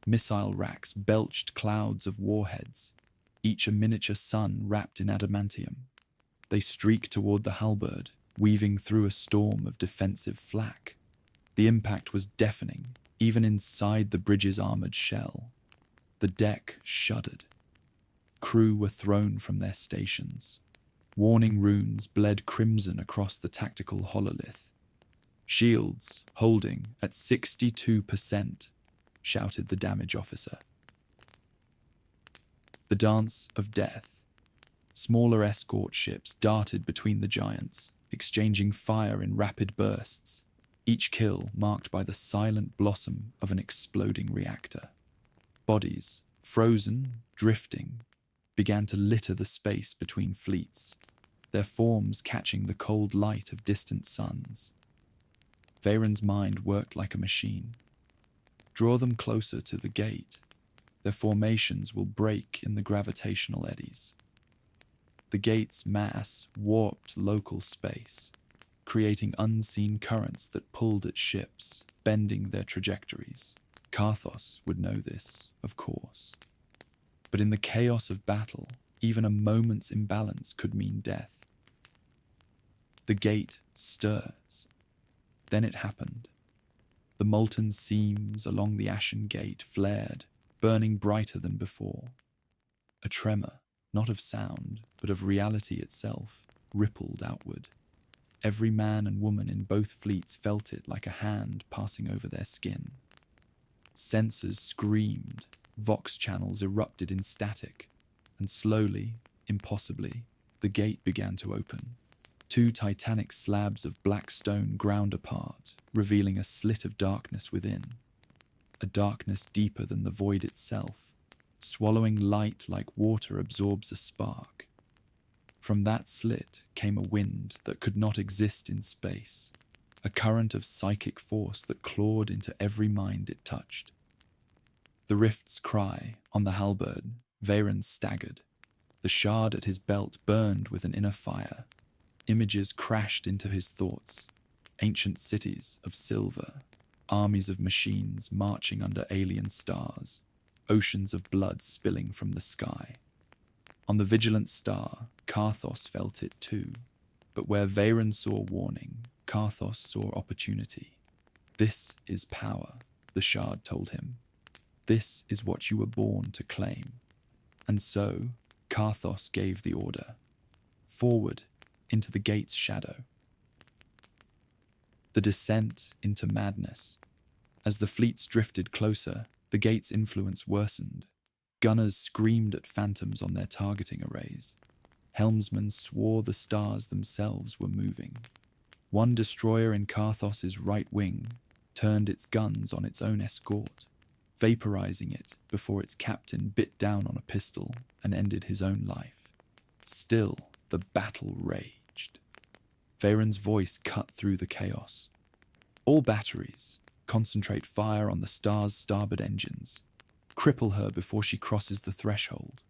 Missile racks belched clouds of warheads, each a miniature sun wrapped in adamantium. They streaked toward the halberd, weaving through a storm of defensive flak. The impact was deafening, even inside the bridge's armored shell. The deck shuddered. Crew were thrown from their stations. Warning runes bled crimson across the tactical hololith. "Shields holding at 62%, shouted the damage officer. The dance of death. Smaller escort ships darted between the giants, exchanging fire in rapid bursts, each kill marked by the silent blossom of an exploding reactor. Bodies frozen, drifting, began to litter the space between fleets, their forms catching the cold light of distant suns. Veyron's mind worked like a machine. Draw them closer to the gate. Their formations will break in the gravitational eddies. The gate's mass warped local space, creating unseen currents that pulled at ships, bending their trajectories. Karthos would know this, of course. But in the chaos of battle, even a moment's imbalance could mean death. The gate stirs. Then it happened. The molten seams along the ashen gate flared, burning brighter than before. A tremor, not of sound, but of reality itself, rippled outward. Every man and woman in both fleets felt it like a hand passing over their skin. Sensors screamed, vox channels erupted in static, and slowly, impossibly, the gate began to open. Two titanic slabs of black stone ground apart, revealing a slit of darkness within. A darkness deeper than the void itself, swallowing light like water absorbs a spark. From that slit came a wind that could not exist in space, a current of psychic force that clawed into every mind it touched. The rift's cry on the halberd, Veyron staggered. The shard at his belt burned with an inner fire. Images crashed into his thoughts. Ancient cities of silver, armies of machines marching under alien stars, oceans of blood spilling from the sky. On the vigilant star, Karthos felt it too. But where Veyron saw warning, Karthos saw opportunity. This is power, the shard told him. This is what you were born to claim. And so, Karthos gave the order. Forward, into the gate's shadow. The descent into madness. As the fleets drifted closer, the gate's influence worsened. Gunners screamed at phantoms on their targeting arrays. Helmsmen swore the stars themselves were moving. One destroyer in Karthos's right wing turned its guns on its own escort, vaporizing it before its captain bit down on a pistol and ended his own life. Still, the battle raged. Veyron's voice cut through the chaos. All batteries, concentrate fire on the star's starboard engines. Cripple her before she crosses the threshold.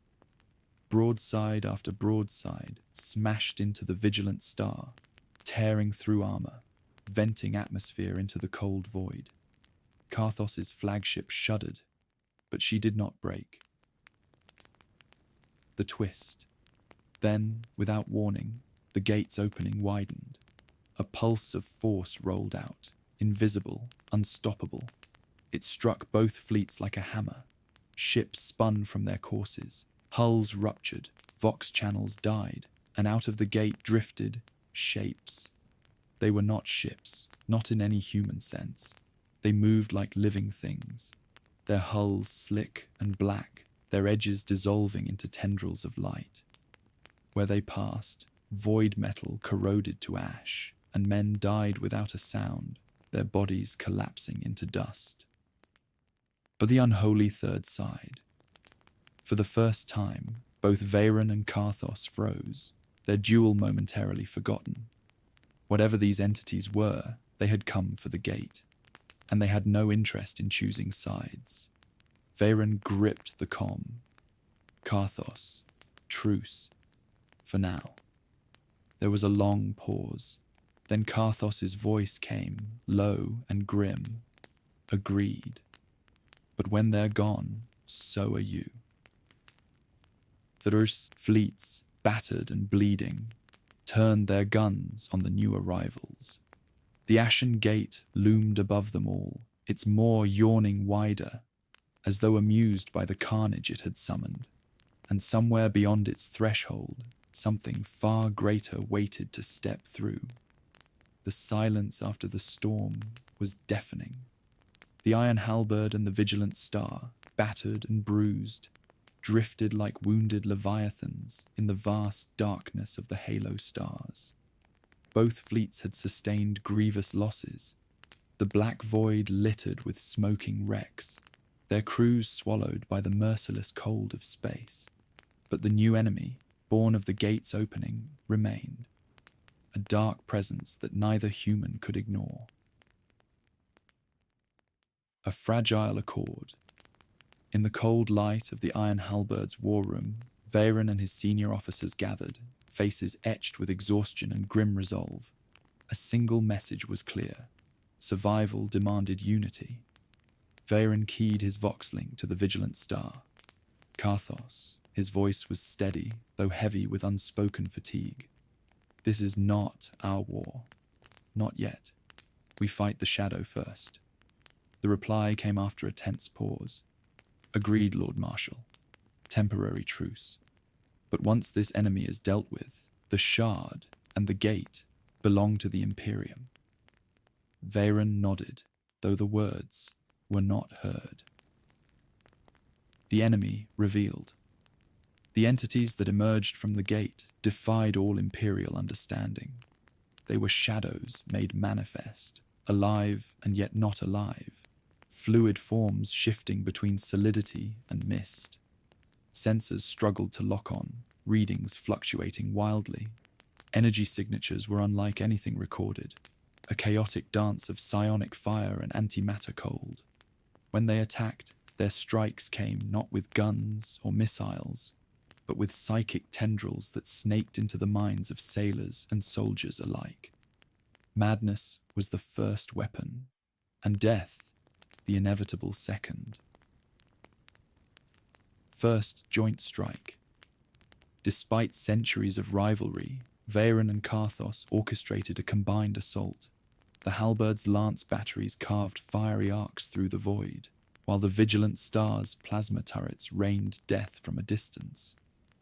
Broadside after broadside smashed into the vigilant star, tearing through armor, venting atmosphere into the cold void. Karthos's flagship shuddered, but she did not break. The twist. Then, without warning, the gate's opening widened. A pulse of force rolled out, invisible, unstoppable. It struck both fleets like a hammer. Ships spun from their courses. Hulls ruptured, vox channels died, and out of the gate drifted shapes. They were not ships, not in any human sense. They moved like living things, their hulls slick and black, their edges dissolving into tendrils of light. Where they passed, void metal corroded to ash, and men died without a sound, their bodies collapsing into dust. But the unholy third side. For the first time, both Veyron and Karthos froze, their duel momentarily forgotten. Whatever these entities were, they had come for the gate, and they had no interest in choosing sides. Veyron gripped the comm. Karthos, truce. For now. There was a long pause. Then Karthos's voice came, low and grim. Agreed. But when they're gone, so are you. Thrus fleets, battered and bleeding, turned their guns on the new arrivals. The ashen gate loomed above them all, its maw yawning wider, as though amused by the carnage it had summoned. And somewhere beyond its threshold, something far greater waited to step through. The silence after the storm was deafening. The iron halberd and the vigilant star, battered and bruised, drifted like wounded leviathans in the vast darkness of the halo stars. Both fleets had sustained grievous losses. The black void littered with smoking wrecks, their crews swallowed by the merciless cold of space. But the new enemy, born of the gate's opening, remained, a dark presence that neither human could ignore. A fragile accord. In the cold light of the Iron Halberd's war room, Veyron and his senior officers gathered, faces etched with exhaustion and grim resolve. A single message was clear. Survival demanded unity. Veyron keyed his vox-link to the vigilant star. Karthos, his voice was steady, though heavy with unspoken fatigue. This is not our war. Not yet. We fight the shadow first. The reply came after a tense pause. Agreed, Lord Marshal. Temporary truce. But once this enemy is dealt with, the Shard and the Gate belong to the Imperium. Veyron nodded, though the words were not heard. The enemy revealed. The entities that emerged from the Gate defied all Imperial understanding. They were shadows made manifest, alive and yet not alive, fluid forms shifting between solidity and mist. Sensors struggled to lock on, readings fluctuating wildly. Energy signatures were unlike anything recorded, a chaotic dance of psionic fire and antimatter cold. When they attacked, their strikes came not with guns or missiles, but with psychic tendrils that snaked into the minds of sailors and soldiers alike. Madness was the first weapon, and death the inevitable second. First joint strike. Despite centuries of rivalry, Veyron and Karthos orchestrated a combined assault. The Halberd's lance batteries carved fiery arcs through the void, while the vigilant star's plasma turrets rained death from a distance.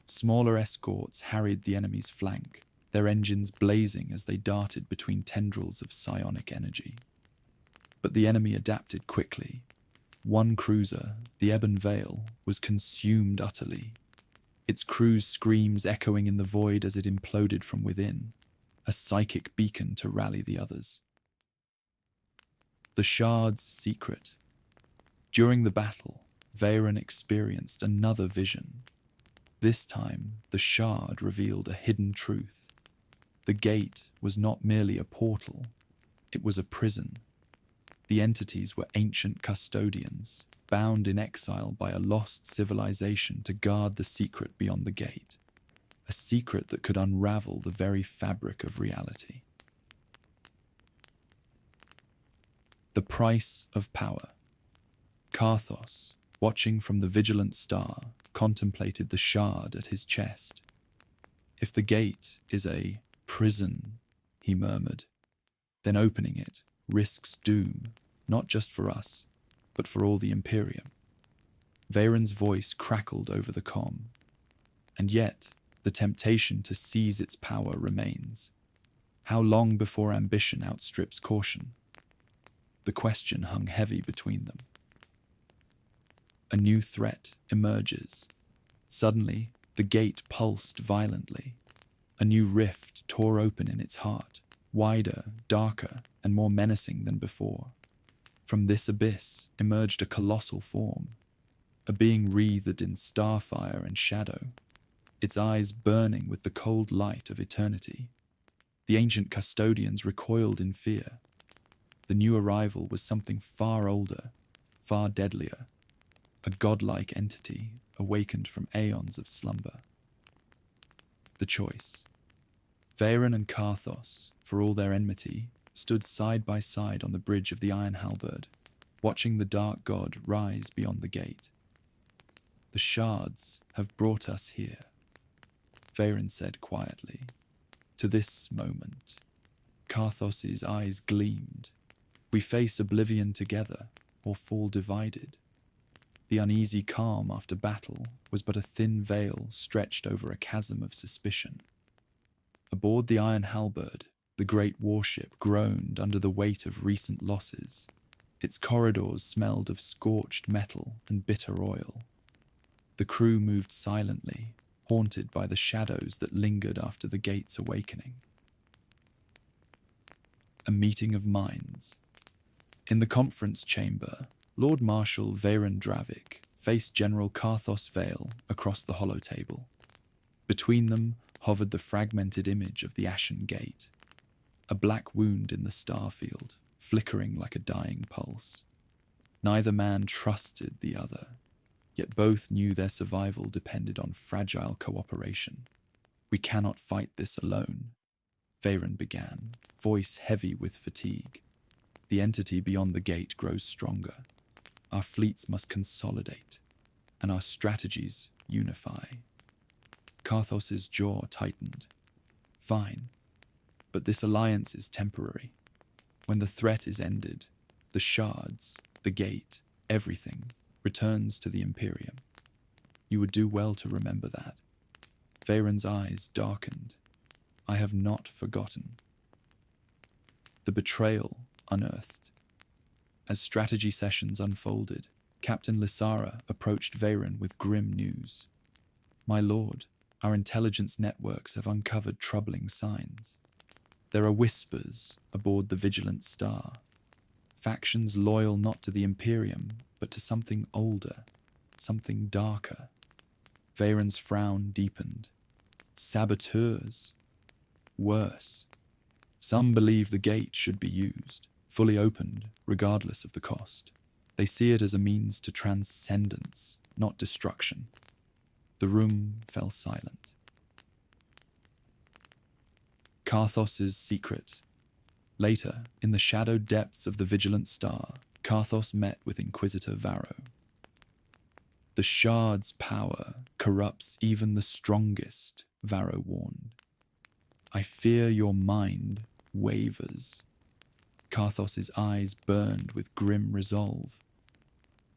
Smaller escorts harried the enemy's flank, their engines blazing as they darted between tendrils of psionic energy. But the enemy adapted quickly. One cruiser, the Ebon Vale, was consumed utterly, its crew's screams echoing in the void as it imploded from within, a psychic beacon to rally the others. The Shard's secret. During the battle, Veyron experienced another vision. This time, the Shard revealed a hidden truth. The Gate was not merely a portal, it was a prison. The entities were ancient custodians, bound in exile by a lost civilization to guard the secret beyond the Gate, a secret that could unravel the very fabric of reality. The price of power. Karthos, watching from the vigilant star, contemplated the Shard at his chest. If the Gate is a prison, he murmured, then opening it risks doom, not just for us, but for all the Imperium. Veyron's voice crackled over the comm, and yet the temptation to seize its power remains. How long before ambition outstrips caution? The question hung heavy between them. A new threat emerges. Suddenly, the Gate pulsed violently. A new rift tore open in its heart, wider, darker, and more menacing than before. From this abyss emerged a colossal form, a being wreathed in starfire and shadow, its eyes burning with the cold light of eternity. The ancient custodians recoiled in fear. The new arrival was something far older, far deadlier, a godlike entity awakened from aeons of slumber. The choice. Veyron and Karthos, for all their enmity, stood side by side on the bridge of the Iron Halberd, watching the dark god rise beyond the Gate. The Shards have brought us here, Veyron said quietly. To this moment. Karthos's eyes gleamed. We face oblivion together, or fall divided. The uneasy calm after battle was but a thin veil stretched over a chasm of suspicion. Aboard the Iron Halberd, the great warship groaned under the weight of recent losses. Its corridors smelled of scorched metal and bitter oil. The crew moved silently, haunted by the shadows that lingered after the Gate's awakening. A meeting of minds. In the conference chamber, Lord Marshal Veyron Dravik faced General Karthos Vale across the hollow table. Between them hovered the fragmented image of the Ashen Gate, a black wound in the star field, flickering like a dying pulse. Neither man trusted the other, yet both knew their survival depended on fragile cooperation. "We cannot fight this alone," Veyron began, voice heavy with fatigue. "The entity beyond the gate grows stronger. Our fleets must consolidate, and our strategies unify." Karthos's jaw tightened. "Fine, but this alliance is temporary. When the threat is ended, the shards, the gate, everything returns to the Imperium. You would do well to remember that." Veyron's eyes darkened. "I have not forgotten." The betrayal unearthed. As strategy sessions unfolded, Captain Lysara approached Veyron with grim news. "My lord, our intelligence networks have uncovered troubling signs. There are whispers aboard the Vigilant Star. Factions loyal not to the Imperium, but to something older, something darker." Veyron's frown deepened. "Saboteurs? Worse. Some believe the gate should be used, fully opened, regardless of the cost. They see it as a means to transcendence, not destruction." The room fell silent. Karthos's secret. Later, in the shadowed depths of the Vigilant Star, Karthos met with Inquisitor Varro. "The Shard's power corrupts even the strongest," Varro warned. "I fear your mind wavers." Karthos's eyes burned with grim resolve.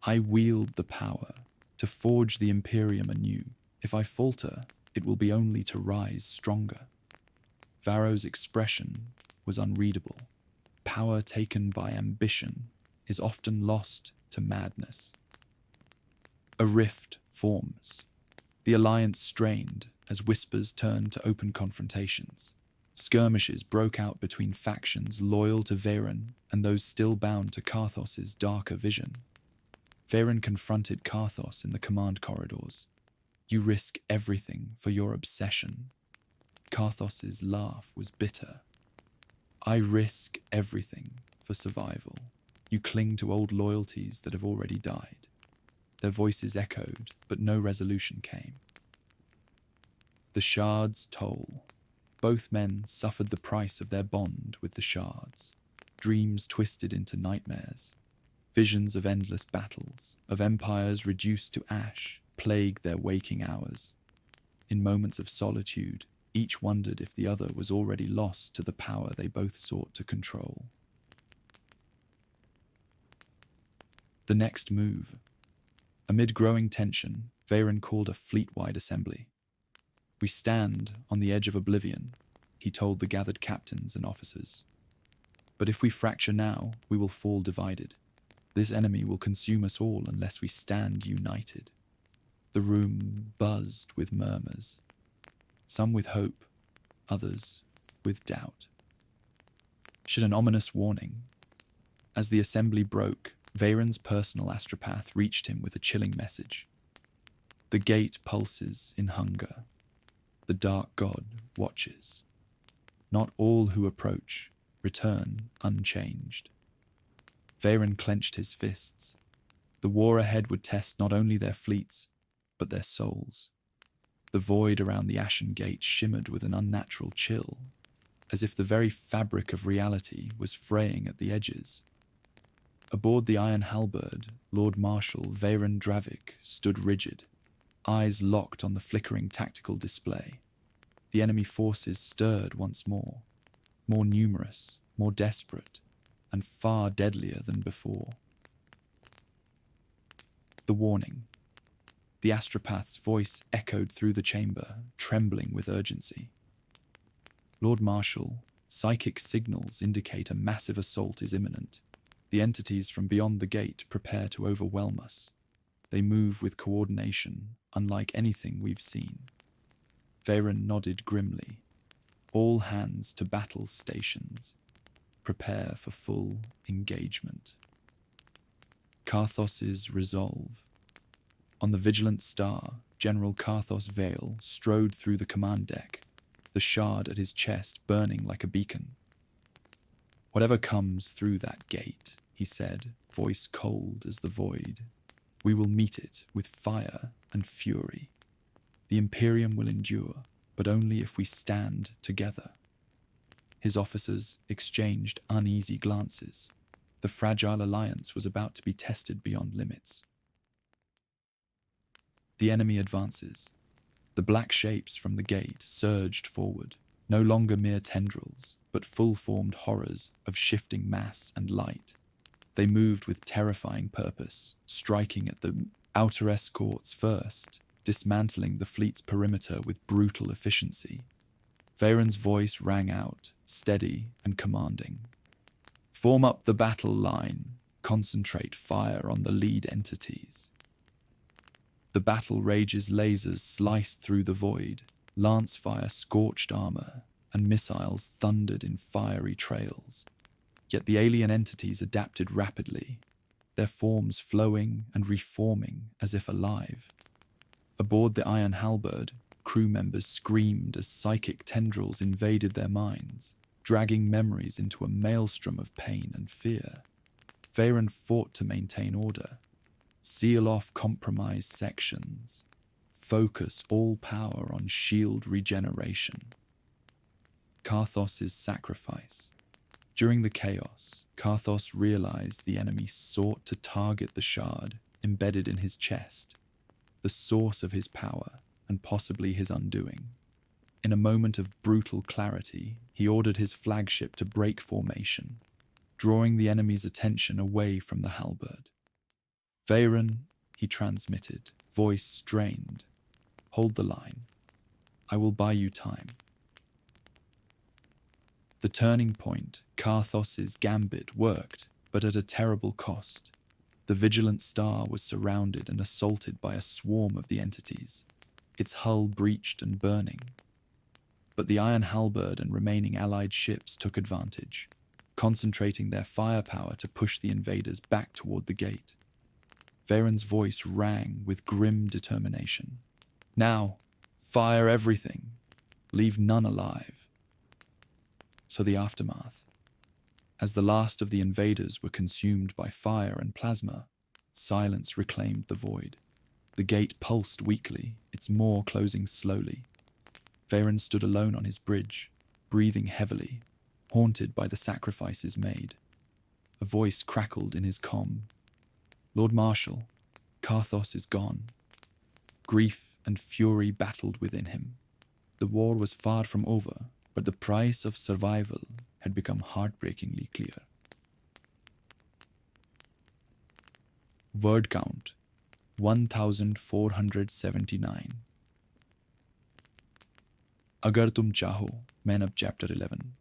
"I wield the power to forge the Imperium anew. If I falter, it will be only to rise stronger." Varro's expression was unreadable. Power taken by ambition is often lost to madness. A rift forms. The alliance strained as whispers turned to open confrontations. Skirmishes broke out between factions loyal to Veyron and those still bound to Karthos's darker vision. Veyron confronted Karthos in the command corridors. "You risk everything for your obsession." Karthos's laugh was bitter. "I risk everything for survival. You cling to old loyalties that have already died." Their voices echoed, but no resolution came. The Shard's toll. Both men suffered the price of their bond with the Shards. Dreams twisted into nightmares. Visions of endless battles, of empires reduced to ash, plagued their waking hours. In moments of solitude, each wondered if the other was already lost to the power they both sought to control. The next move. Amid growing tension, Veyron called a fleet-wide assembly. "We stand on the edge of oblivion," he told the gathered captains and officers. "But if we fracture now, we will fall divided. This enemy will consume us all unless we stand united." The room buzzed with murmurs, some with hope, others with doubt. Should an ominous warning? As the assembly broke, Veyron's personal astropath reached him with a chilling message. "The gate pulses in hunger. The dark god watches. Not all who approach return unchanged." Veyron clenched his fists. The war ahead would test not only their fleets, but their souls. The void around the Ashen Gate shimmered with an unnatural chill, as if the very fabric of reality was fraying at the edges. Aboard the Iron Halberd, Lord Marshal Veyron Dravik stood rigid, eyes locked on the flickering tactical display. The enemy forces stirred once more numerous, more desperate, and far deadlier than before. The warning. The astropath's voice echoed through the chamber, trembling with urgency. "Lord Marshal, psychic signals indicate a massive assault is imminent. The entities from beyond the gate prepare to overwhelm us. They move with coordination unlike anything we've seen." Veyron nodded grimly. "All hands to battle stations. Prepare for full engagement." Karthos's resolve. On the Vigilant Star, General Karthos Vale strode through the command deck, the shard at his chest burning like a beacon. "Whatever comes through that gate," he said, voice cold as the void, "we will meet it with fire and fury. The Imperium will endure, but only if we stand together." His officers exchanged uneasy glances. The fragile alliance was about to be tested beyond limits. The enemy advances. The black shapes from the gate surged forward, no longer mere tendrils, but full-formed horrors of shifting mass and light. They moved with terrifying purpose, striking at the outer escorts first, dismantling the fleet's perimeter with brutal efficiency. Veyron's voice rang out, steady and commanding. "Form up the battle line. Concentrate fire on the lead entities." The battle rage's lasers sliced through the void, lance fire scorched armor, and missiles thundered in fiery trails. Yet the alien entities adapted rapidly, their forms flowing and reforming as if alive. Aboard the Iron Halberd, crew members screamed as psychic tendrils invaded their minds, dragging memories into a maelstrom of pain and fear. Veyron fought to maintain order, seal off compromised sections, focus all power on shield regeneration. Karthos's sacrifice. During the chaos, Karthos realized the enemy sought to target the shard embedded in his chest, the source of his power and possibly his undoing. In a moment of brutal clarity, he ordered his flagship to break formation, drawing the enemy's attention away from the halberd. "Veyron," he transmitted, voice strained, "hold the line. I will buy you time." The turning point, Karthos's gambit, worked, but at a terrible cost. The Vigilant Star was surrounded and assaulted by a swarm of the entities, its hull breached and burning. But the Iron Halberd and remaining allied ships took advantage, concentrating their firepower to push the invaders back toward the gate. Veyron's voice rang with grim determination. "Now, fire everything. Leave none alive." So the aftermath. As the last of the invaders were consumed by fire and plasma, silence reclaimed the void. The gate pulsed weakly, its maw closing slowly. Veyron stood alone on his bridge, breathing heavily, haunted by the sacrifices made. A voice crackled in his comm. "Lord Marshal, Karthos is gone." Grief and fury battled within him. The war was far from over, but the price of survival had become heartbreakingly clear. Word count 1479. अगर तुम चाहो, मैं अब chapter 11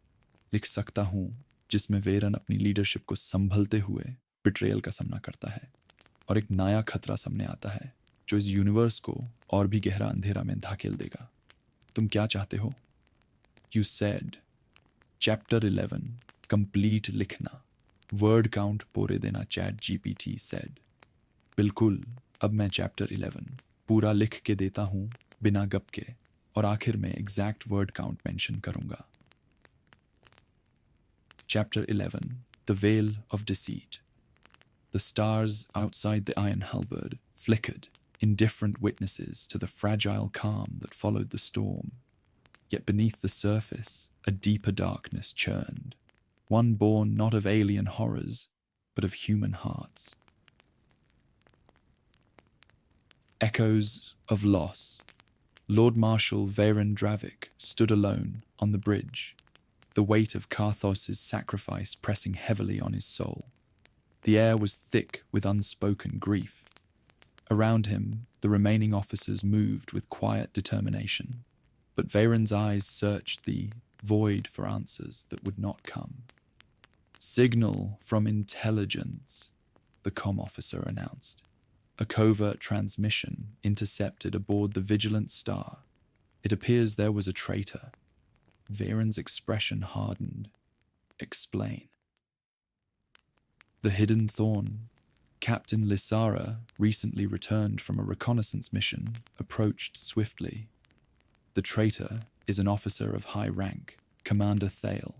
लिख सकता हूँ, जिसमें Warren अपनी लीडरशिप को संभलते हुए बिट्रेयल का सामना करता है और एक नया खतरा सामने आता है जो इस यूनिवर्स को और भी गहरा अंधेरा में धकेल देगा। तुम क्या चाहते हो? You said, Chapter 11, complete लिखना, word count पूरे देना, चैट GPT said. बिल्कुल, अब मैं चैप्टर 11 पूरा लिख के देता हूँ बिना गप के, और आखिर में एग्जैक्ट वर्ड काउंट मेंशन करूँगा। Chapter 11, The Veil of Deceit. The stars outside the Iron Halberd flickered, indifferent witnesses to the fragile calm that followed the storm. Yet beneath the surface, a deeper darkness churned, one born not of alien horrors, but of human hearts. Echoes of loss. Lord Marshal Veyron Dravik stood alone on the bridge, the weight of Karthos's sacrifice pressing heavily on his soul. The air was thick with unspoken grief. Around him, the remaining officers moved with quiet determination, but Veyron's eyes searched the void for answers that would not come. "Signal from intelligence," the comm officer announced. A covert transmission intercepted aboard the Vigilant Star. It appears there was a traitor. Veyron's expression hardened. "Explain." The hidden thorn. Captain Lissara, recently returned from a reconnaissance mission, approached swiftly. The traitor is an officer of high rank, Commander Thale.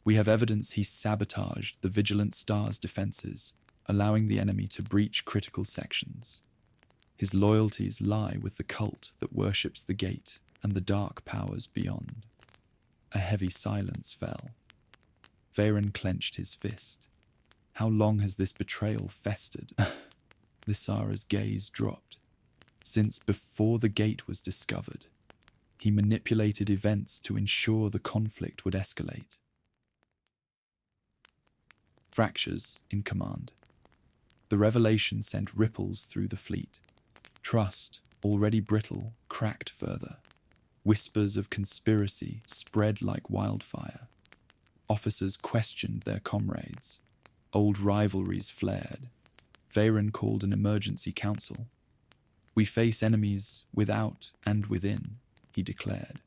We have evidence he sabotaged the Vigilant Star's defenses, allowing the enemy to breach critical sections. His loyalties lie with the cult that worships the gate and the dark powers beyond. A heavy silence fell. Veyron clenched his fist. How long has this betrayal festered? Lissara's gaze dropped. Since before the gate was discovered, he manipulated events to ensure the conflict would escalate. Fractures in command. The revelation sent ripples through the fleet. Trust, already brittle, cracked further. Whispers of conspiracy spread like wildfire. Officers questioned their comrades. Old rivalries flared. Veyron called an emergency council. "We face enemies without and within," he declared.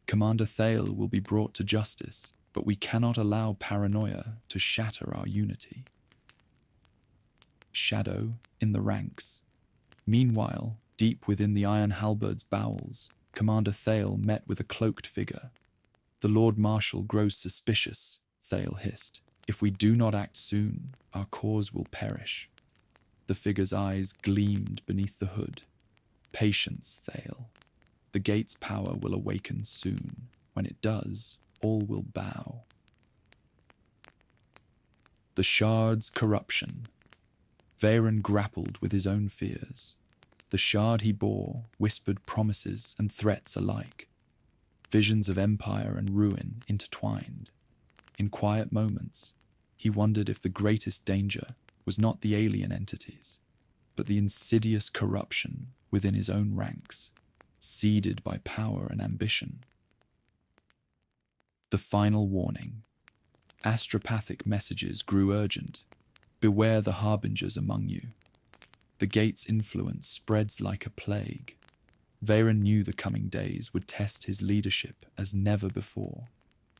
"Commander Thale will be brought to justice, but we cannot allow paranoia to shatter our unity." Shadow in the ranks. Meanwhile, deep within the Iron Halberd's bowels, Commander Thale met with a cloaked figure. "The Lord Marshal grows suspicious," Thale hissed. "If we do not act soon, our cause will perish." The figure's eyes gleamed beneath the hood. "Patience, Thale. The gate's power will awaken soon. When it does, all will bow." The Shard's corruption. Veyron grappled with his own fears. The shard he bore whispered promises and threats alike. Visions of empire and ruin intertwined. In quiet moments, he wondered if the greatest danger was not the alien entities, but the insidious corruption within his own ranks, seeded by power and ambition. The final warning. Astropathic messages grew urgent. "Beware the harbingers among you. The gate's influence spreads like a plague." Veyron knew the coming days would test his leadership as never before,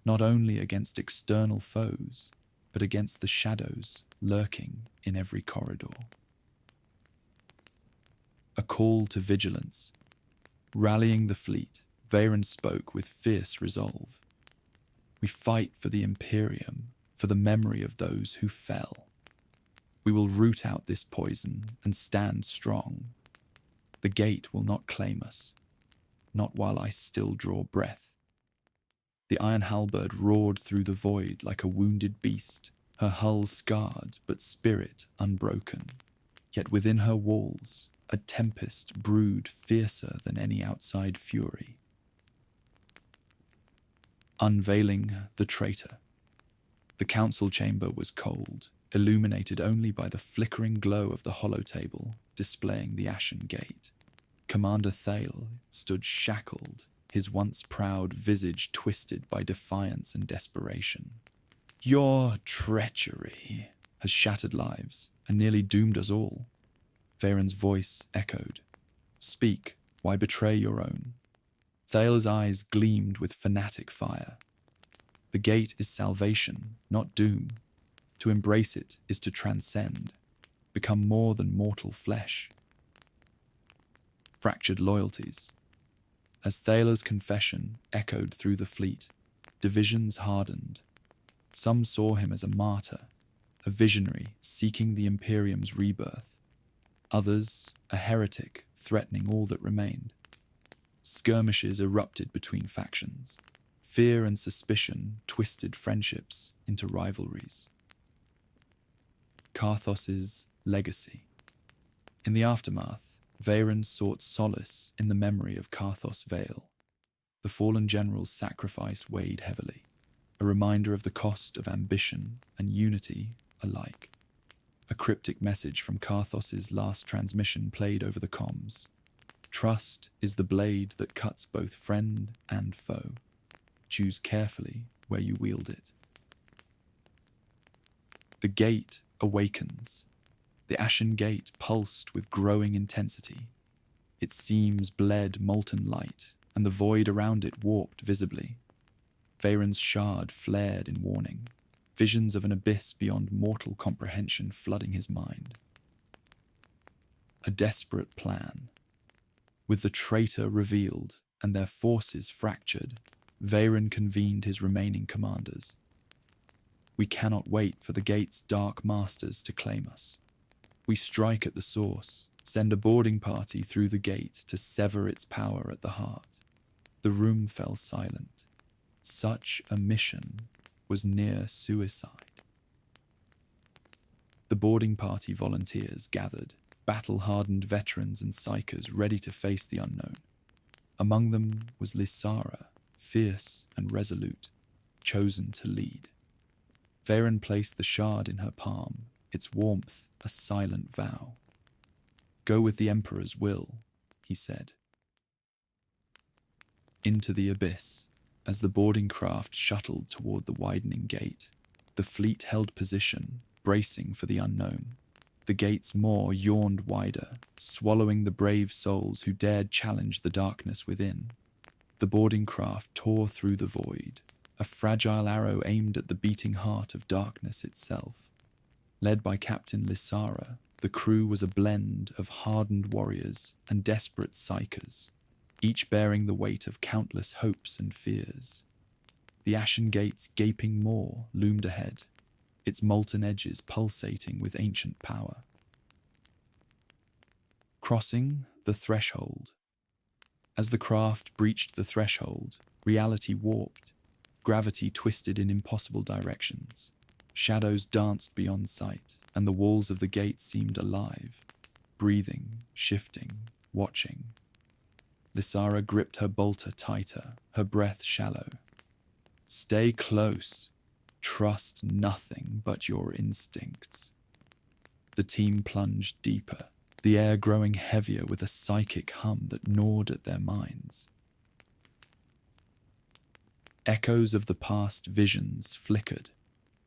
not only against external foes, but against the shadows lurking in every corridor. A call to vigilance. Rallying the fleet, Veyron spoke with fierce resolve. "We fight for the Imperium, for the memory of those who fell. We will root out this poison and stand strong. The gate will not claim us, not while I still draw breath." The Iron Halberd roared through the void like a wounded beast, her hull scarred but spirit unbroken. Yet within her walls, a tempest brewed fiercer than any outside fury. Unveiling the traitor. The council chamber was cold, illuminated only by the flickering glow of the holotable displaying the ashen gate. Commander Thale stood shackled, his once proud visage twisted by defiance and desperation. "Your treachery has shattered lives and nearly doomed us all." Veyron's voice echoed. "Speak, why betray your own?" Thale's eyes gleamed with fanatic fire. "The gate is salvation, not doom. To embrace it is to transcend, become more than mortal flesh." Fractured loyalties. As Thale's confession echoed through the fleet, divisions hardened. Some saw him as a martyr, a visionary seeking the Imperium's rebirth. Others, a heretic threatening all that remained. Skirmishes erupted between factions. Fear and suspicion twisted friendships into rivalries. Karthos's legacy. In the aftermath, Veyron sought solace in the memory of Karthos Vale. The fallen general's sacrifice weighed heavily, a reminder of the cost of ambition and unity alike. A cryptic message from Karthos's last transmission played over the comms. "Trust is the blade that cuts both friend and foe. Choose carefully where you wield it." The gate awakens. The ashen gate pulsed with growing intensity. Its seams bled molten light, and the void around it warped visibly. Veyron's shard flared in warning, visions of an abyss beyond mortal comprehension flooding his mind. A desperate plan. With the traitor revealed and their forces fractured, Veyron convened his remaining commanders. We cannot wait for the gate's dark masters to claim us. We strike at the source, send a boarding party through the gate to sever its power at the heart. The room fell silent. Such a mission was near suicide. The boarding party volunteers gathered, battle-hardened veterans and psychers ready to face the unknown. Among them was Lysara, fierce and resolute, chosen to lead. Veyron placed the shard in her palm, its warmth a silent vow. "Go with the Emperor's will," he said. Into the abyss, as the boarding craft shuttled toward the widening gate, the fleet held position, bracing for the unknown. The gate's maw yawned wider, swallowing the brave souls who dared challenge the darkness within. The boarding craft tore through the void, a fragile arrow aimed at the beating heart of darkness itself. Led by Captain Lysara, the crew was a blend of hardened warriors and desperate psychers, each bearing the weight of countless hopes and fears. The ashen gate's gaping maw loomed ahead, its molten edges pulsating with ancient power. Crossing the threshold. As the craft breached the threshold, reality warped, gravity twisted in impossible directions. Shadows danced beyond sight, and the walls of the gate seemed alive, breathing, shifting, watching. Lysara gripped her bolter tighter, her breath shallow. "Stay close. Trust nothing but your instincts." The team plunged deeper, the air growing heavier with a psychic hum that gnawed at their minds. Echoes of the past visions flickered,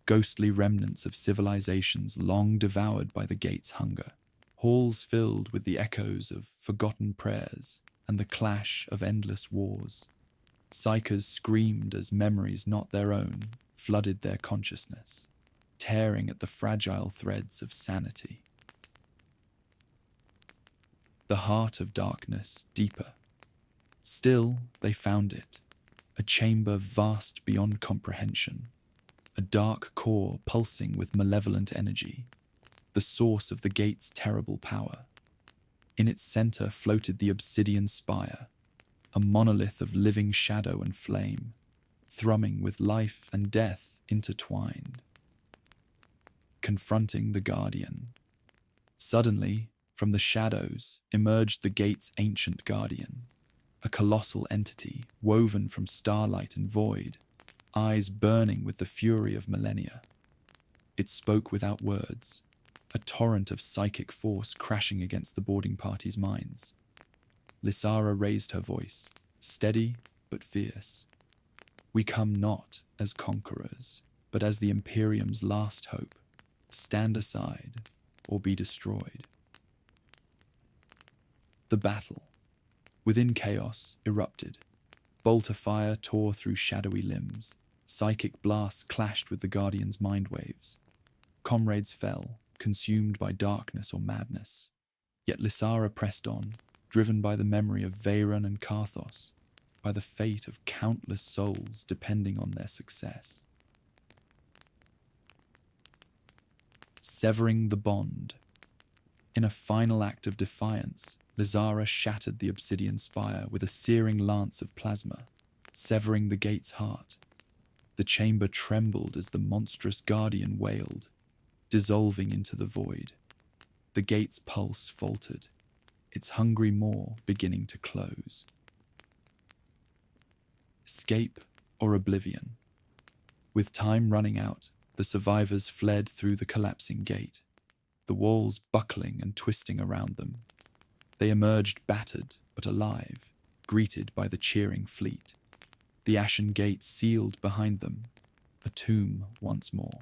ghostly remnants of civilizations long devoured by the gate's hunger, halls filled with the echoes of forgotten prayers and the clash of endless wars. Psychers screamed as memories not their own flooded their consciousness, tearing at the fragile threads of sanity. The heart of darkness deeper. Still, they found it, a chamber vast beyond comprehension, a dark core pulsing with malevolent energy, the source of the gate's terrible power. In its center floated the obsidian spire, a monolith of living shadow and flame, thrumming with life and death intertwined. Confronting the guardian. Suddenly, from the shadows emerged the gate's ancient guardian, a colossal entity woven from starlight and void, eyes burning with the fury of millennia. It spoke without words, a torrent of psychic force crashing against the boarding party's minds. Lysara raised her voice, steady but fierce. "We come not as conquerors, but as the Imperium's last hope. Stand aside or be destroyed." The battle, within chaos, erupted. Bolter fire tore through shadowy limbs. Psychic blasts clashed with the Guardian's mind waves. Comrades fell, consumed by darkness or madness. Yet Lysara pressed on, driven by the memory of Veyron and Karthos, by the fate of countless souls depending on their success. Severing the bond. In a final act of defiance, Lysara shattered the obsidian spire with a searing lance of plasma, severing the gate's heart. The chamber trembled as the monstrous guardian wailed, dissolving into the void. The gate's pulse faltered, its hungry maw beginning to close. Escape or oblivion. With time running out, the survivors fled through the collapsing gate, the walls buckling and twisting around them. They emerged battered but alive, greeted by the cheering fleet. The ashen gate sealed behind them, a tomb once more.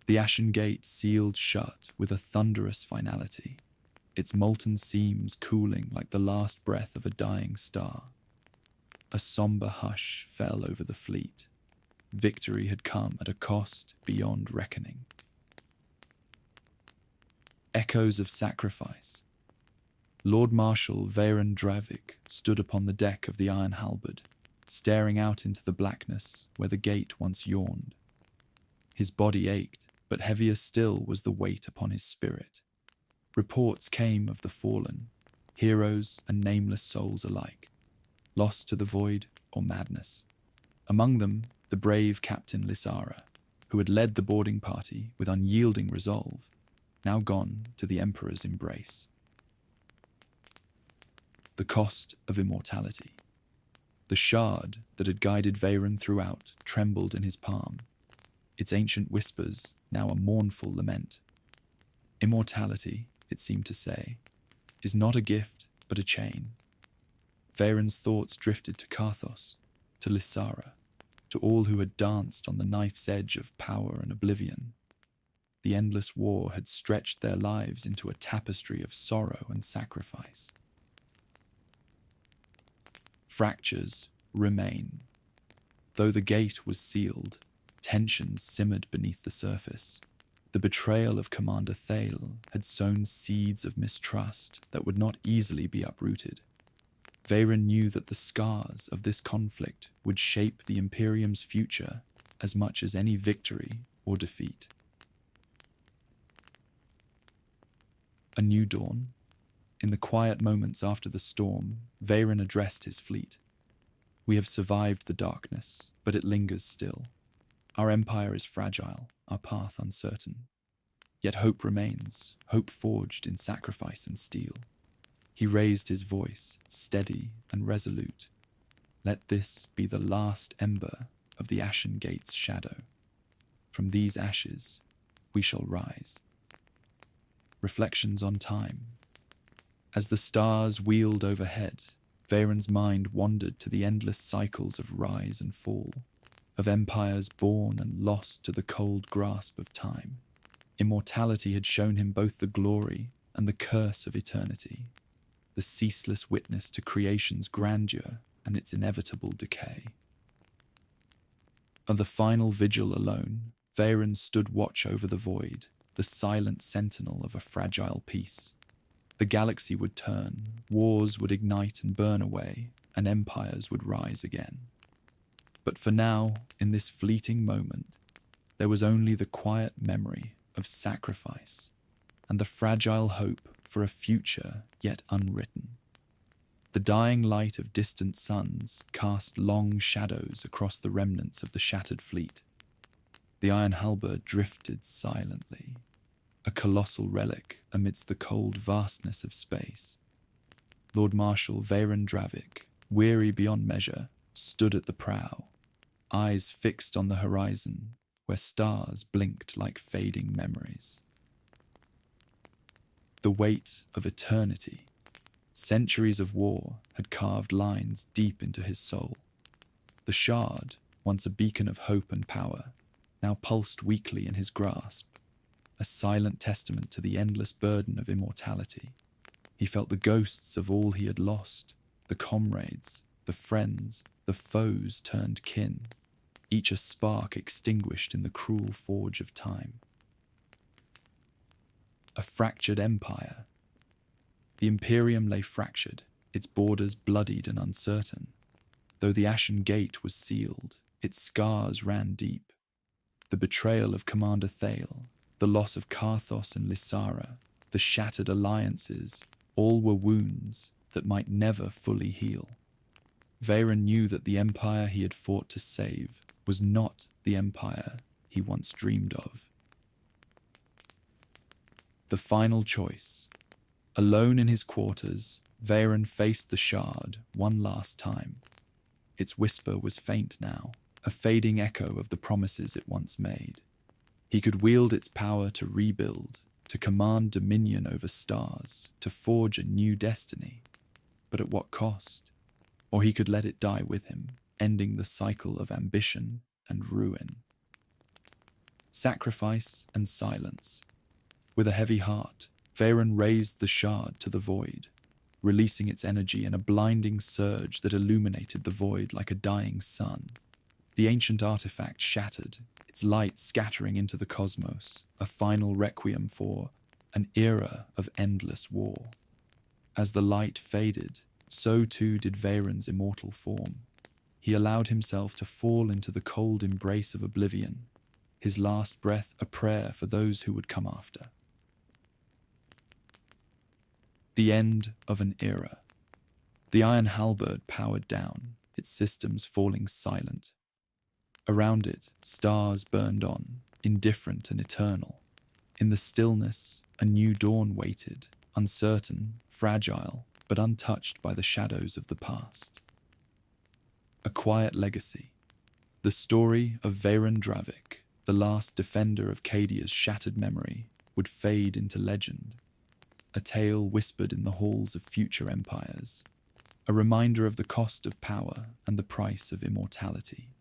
The ashen gate sealed shut with a thunderous finality, its molten seams cooling like the last breath of a dying star. A somber hush fell over the fleet. Victory had come at a cost beyond reckoning. Echoes of sacrifice. Lord Marshal Varon Dravik stood upon the deck of the Iron Halberd, staring out into the blackness where the gate once yawned. His body ached, but heavier still was the weight upon his spirit. Reports came of the fallen, heroes and nameless souls alike, lost to the void or madness. Among them, the brave Captain Lysara, who had led the boarding party with unyielding resolve, now gone to the Emperor's embrace. The cost of immortality. The shard that had guided Varon throughout trembled in his palm, its ancient whispers now a mournful lament. Immortality, it seemed to say, is not a gift but a chain. Varon's thoughts drifted to Karthos, to Lysara, to all who had danced on the knife's edge of power and oblivion. The endless war had stretched their lives into a tapestry of sorrow and sacrifice. Fractures remain. Though the gate was sealed, tensions simmered beneath the surface. The betrayal of Commander Thale had sown seeds of mistrust that would not easily be uprooted. Varon knew that the scars of this conflict would shape the Imperium's future as much as any victory or defeat. A new dawn. In the quiet moments after the storm, Varon addressed his fleet. We have survived the darkness, but it lingers still. Our empire is fragile, our path uncertain. Yet hope remains, hope forged in sacrifice and steel. He raised his voice, steady and resolute. Let this be the last ember of the Ashen Gate's shadow. From these ashes, we shall rise. Reflections on time. As the stars wheeled overhead, Varon's mind wandered to the endless cycles of rise and fall, of empires born and lost to the cold grasp of time. Immortality had shown him both the glory and the curse of eternity, the ceaseless witness to creation's grandeur and its inevitable decay. Of the final vigil alone, Varon stood watch over the void, the silent sentinel of a fragile peace. The galaxy would turn, wars would ignite and burn away, and empires would rise again. But for now, in this fleeting moment, there was only the quiet memory of sacrifice and the fragile hope for a future yet unwritten. The dying light of distant suns cast long shadows across the remnants of the shattered fleet. The Iron Halberd drifted silently, a colossal relic amidst the cold vastness of space. Lord Marshal Varon Dravik, weary beyond measure, stood at the prow, eyes fixed on the horizon where stars blinked like fading memories. The weight of eternity, centuries of war, had carved lines deep into his soul. The shard, once a beacon of hope and power, now pulsed weakly in his grasp, a silent testament to the endless burden of immortality. He felt the ghosts of all he had lost, the comrades, the friends, the foes turned kin, each a spark extinguished in the cruel forge of time. A fractured empire. The Imperium lay fractured, its borders bloodied and uncertain. Though the Ashen Gate was sealed, its scars ran deep. The betrayal of Commander Thale, the loss of Karthos and Lysara, the shattered alliances, all were wounds that might never fully heal. Varon knew that the empire he had fought to save was not the empire he once dreamed of. The final choice. Alone in his quarters, Varon faced the shard one last time. Its whisper was faint now, a fading echo of the promises it once made. He could wield its power to rebuild, to command dominion over stars, to forge a new destiny. But at what cost? Or he could let it die with him, ending the cycle of ambition and ruin. Sacrifice and silence. With a heavy heart, Varon raised the shard to the void, releasing its energy in a blinding surge that illuminated the void like a dying sun. The ancient artifact shattered, its light scattering into the cosmos, a final requiem for an era of endless war. As the light faded, so too did Veyron's immortal form. He allowed himself to fall into the cold embrace of oblivion, his last breath a prayer for those who would come after. The end of an era. The iron halberd powered down, its systems falling silent. Around it, stars burned on, indifferent and eternal. In the stillness, a new dawn waited, uncertain, fragile, but untouched by the shadows of the past. A quiet legacy. The story of Veyron Dravik, the last defender of Cadia's shattered memory, would fade into legend. A tale whispered in the halls of future empires. A reminder of the cost of power and the price of immortality.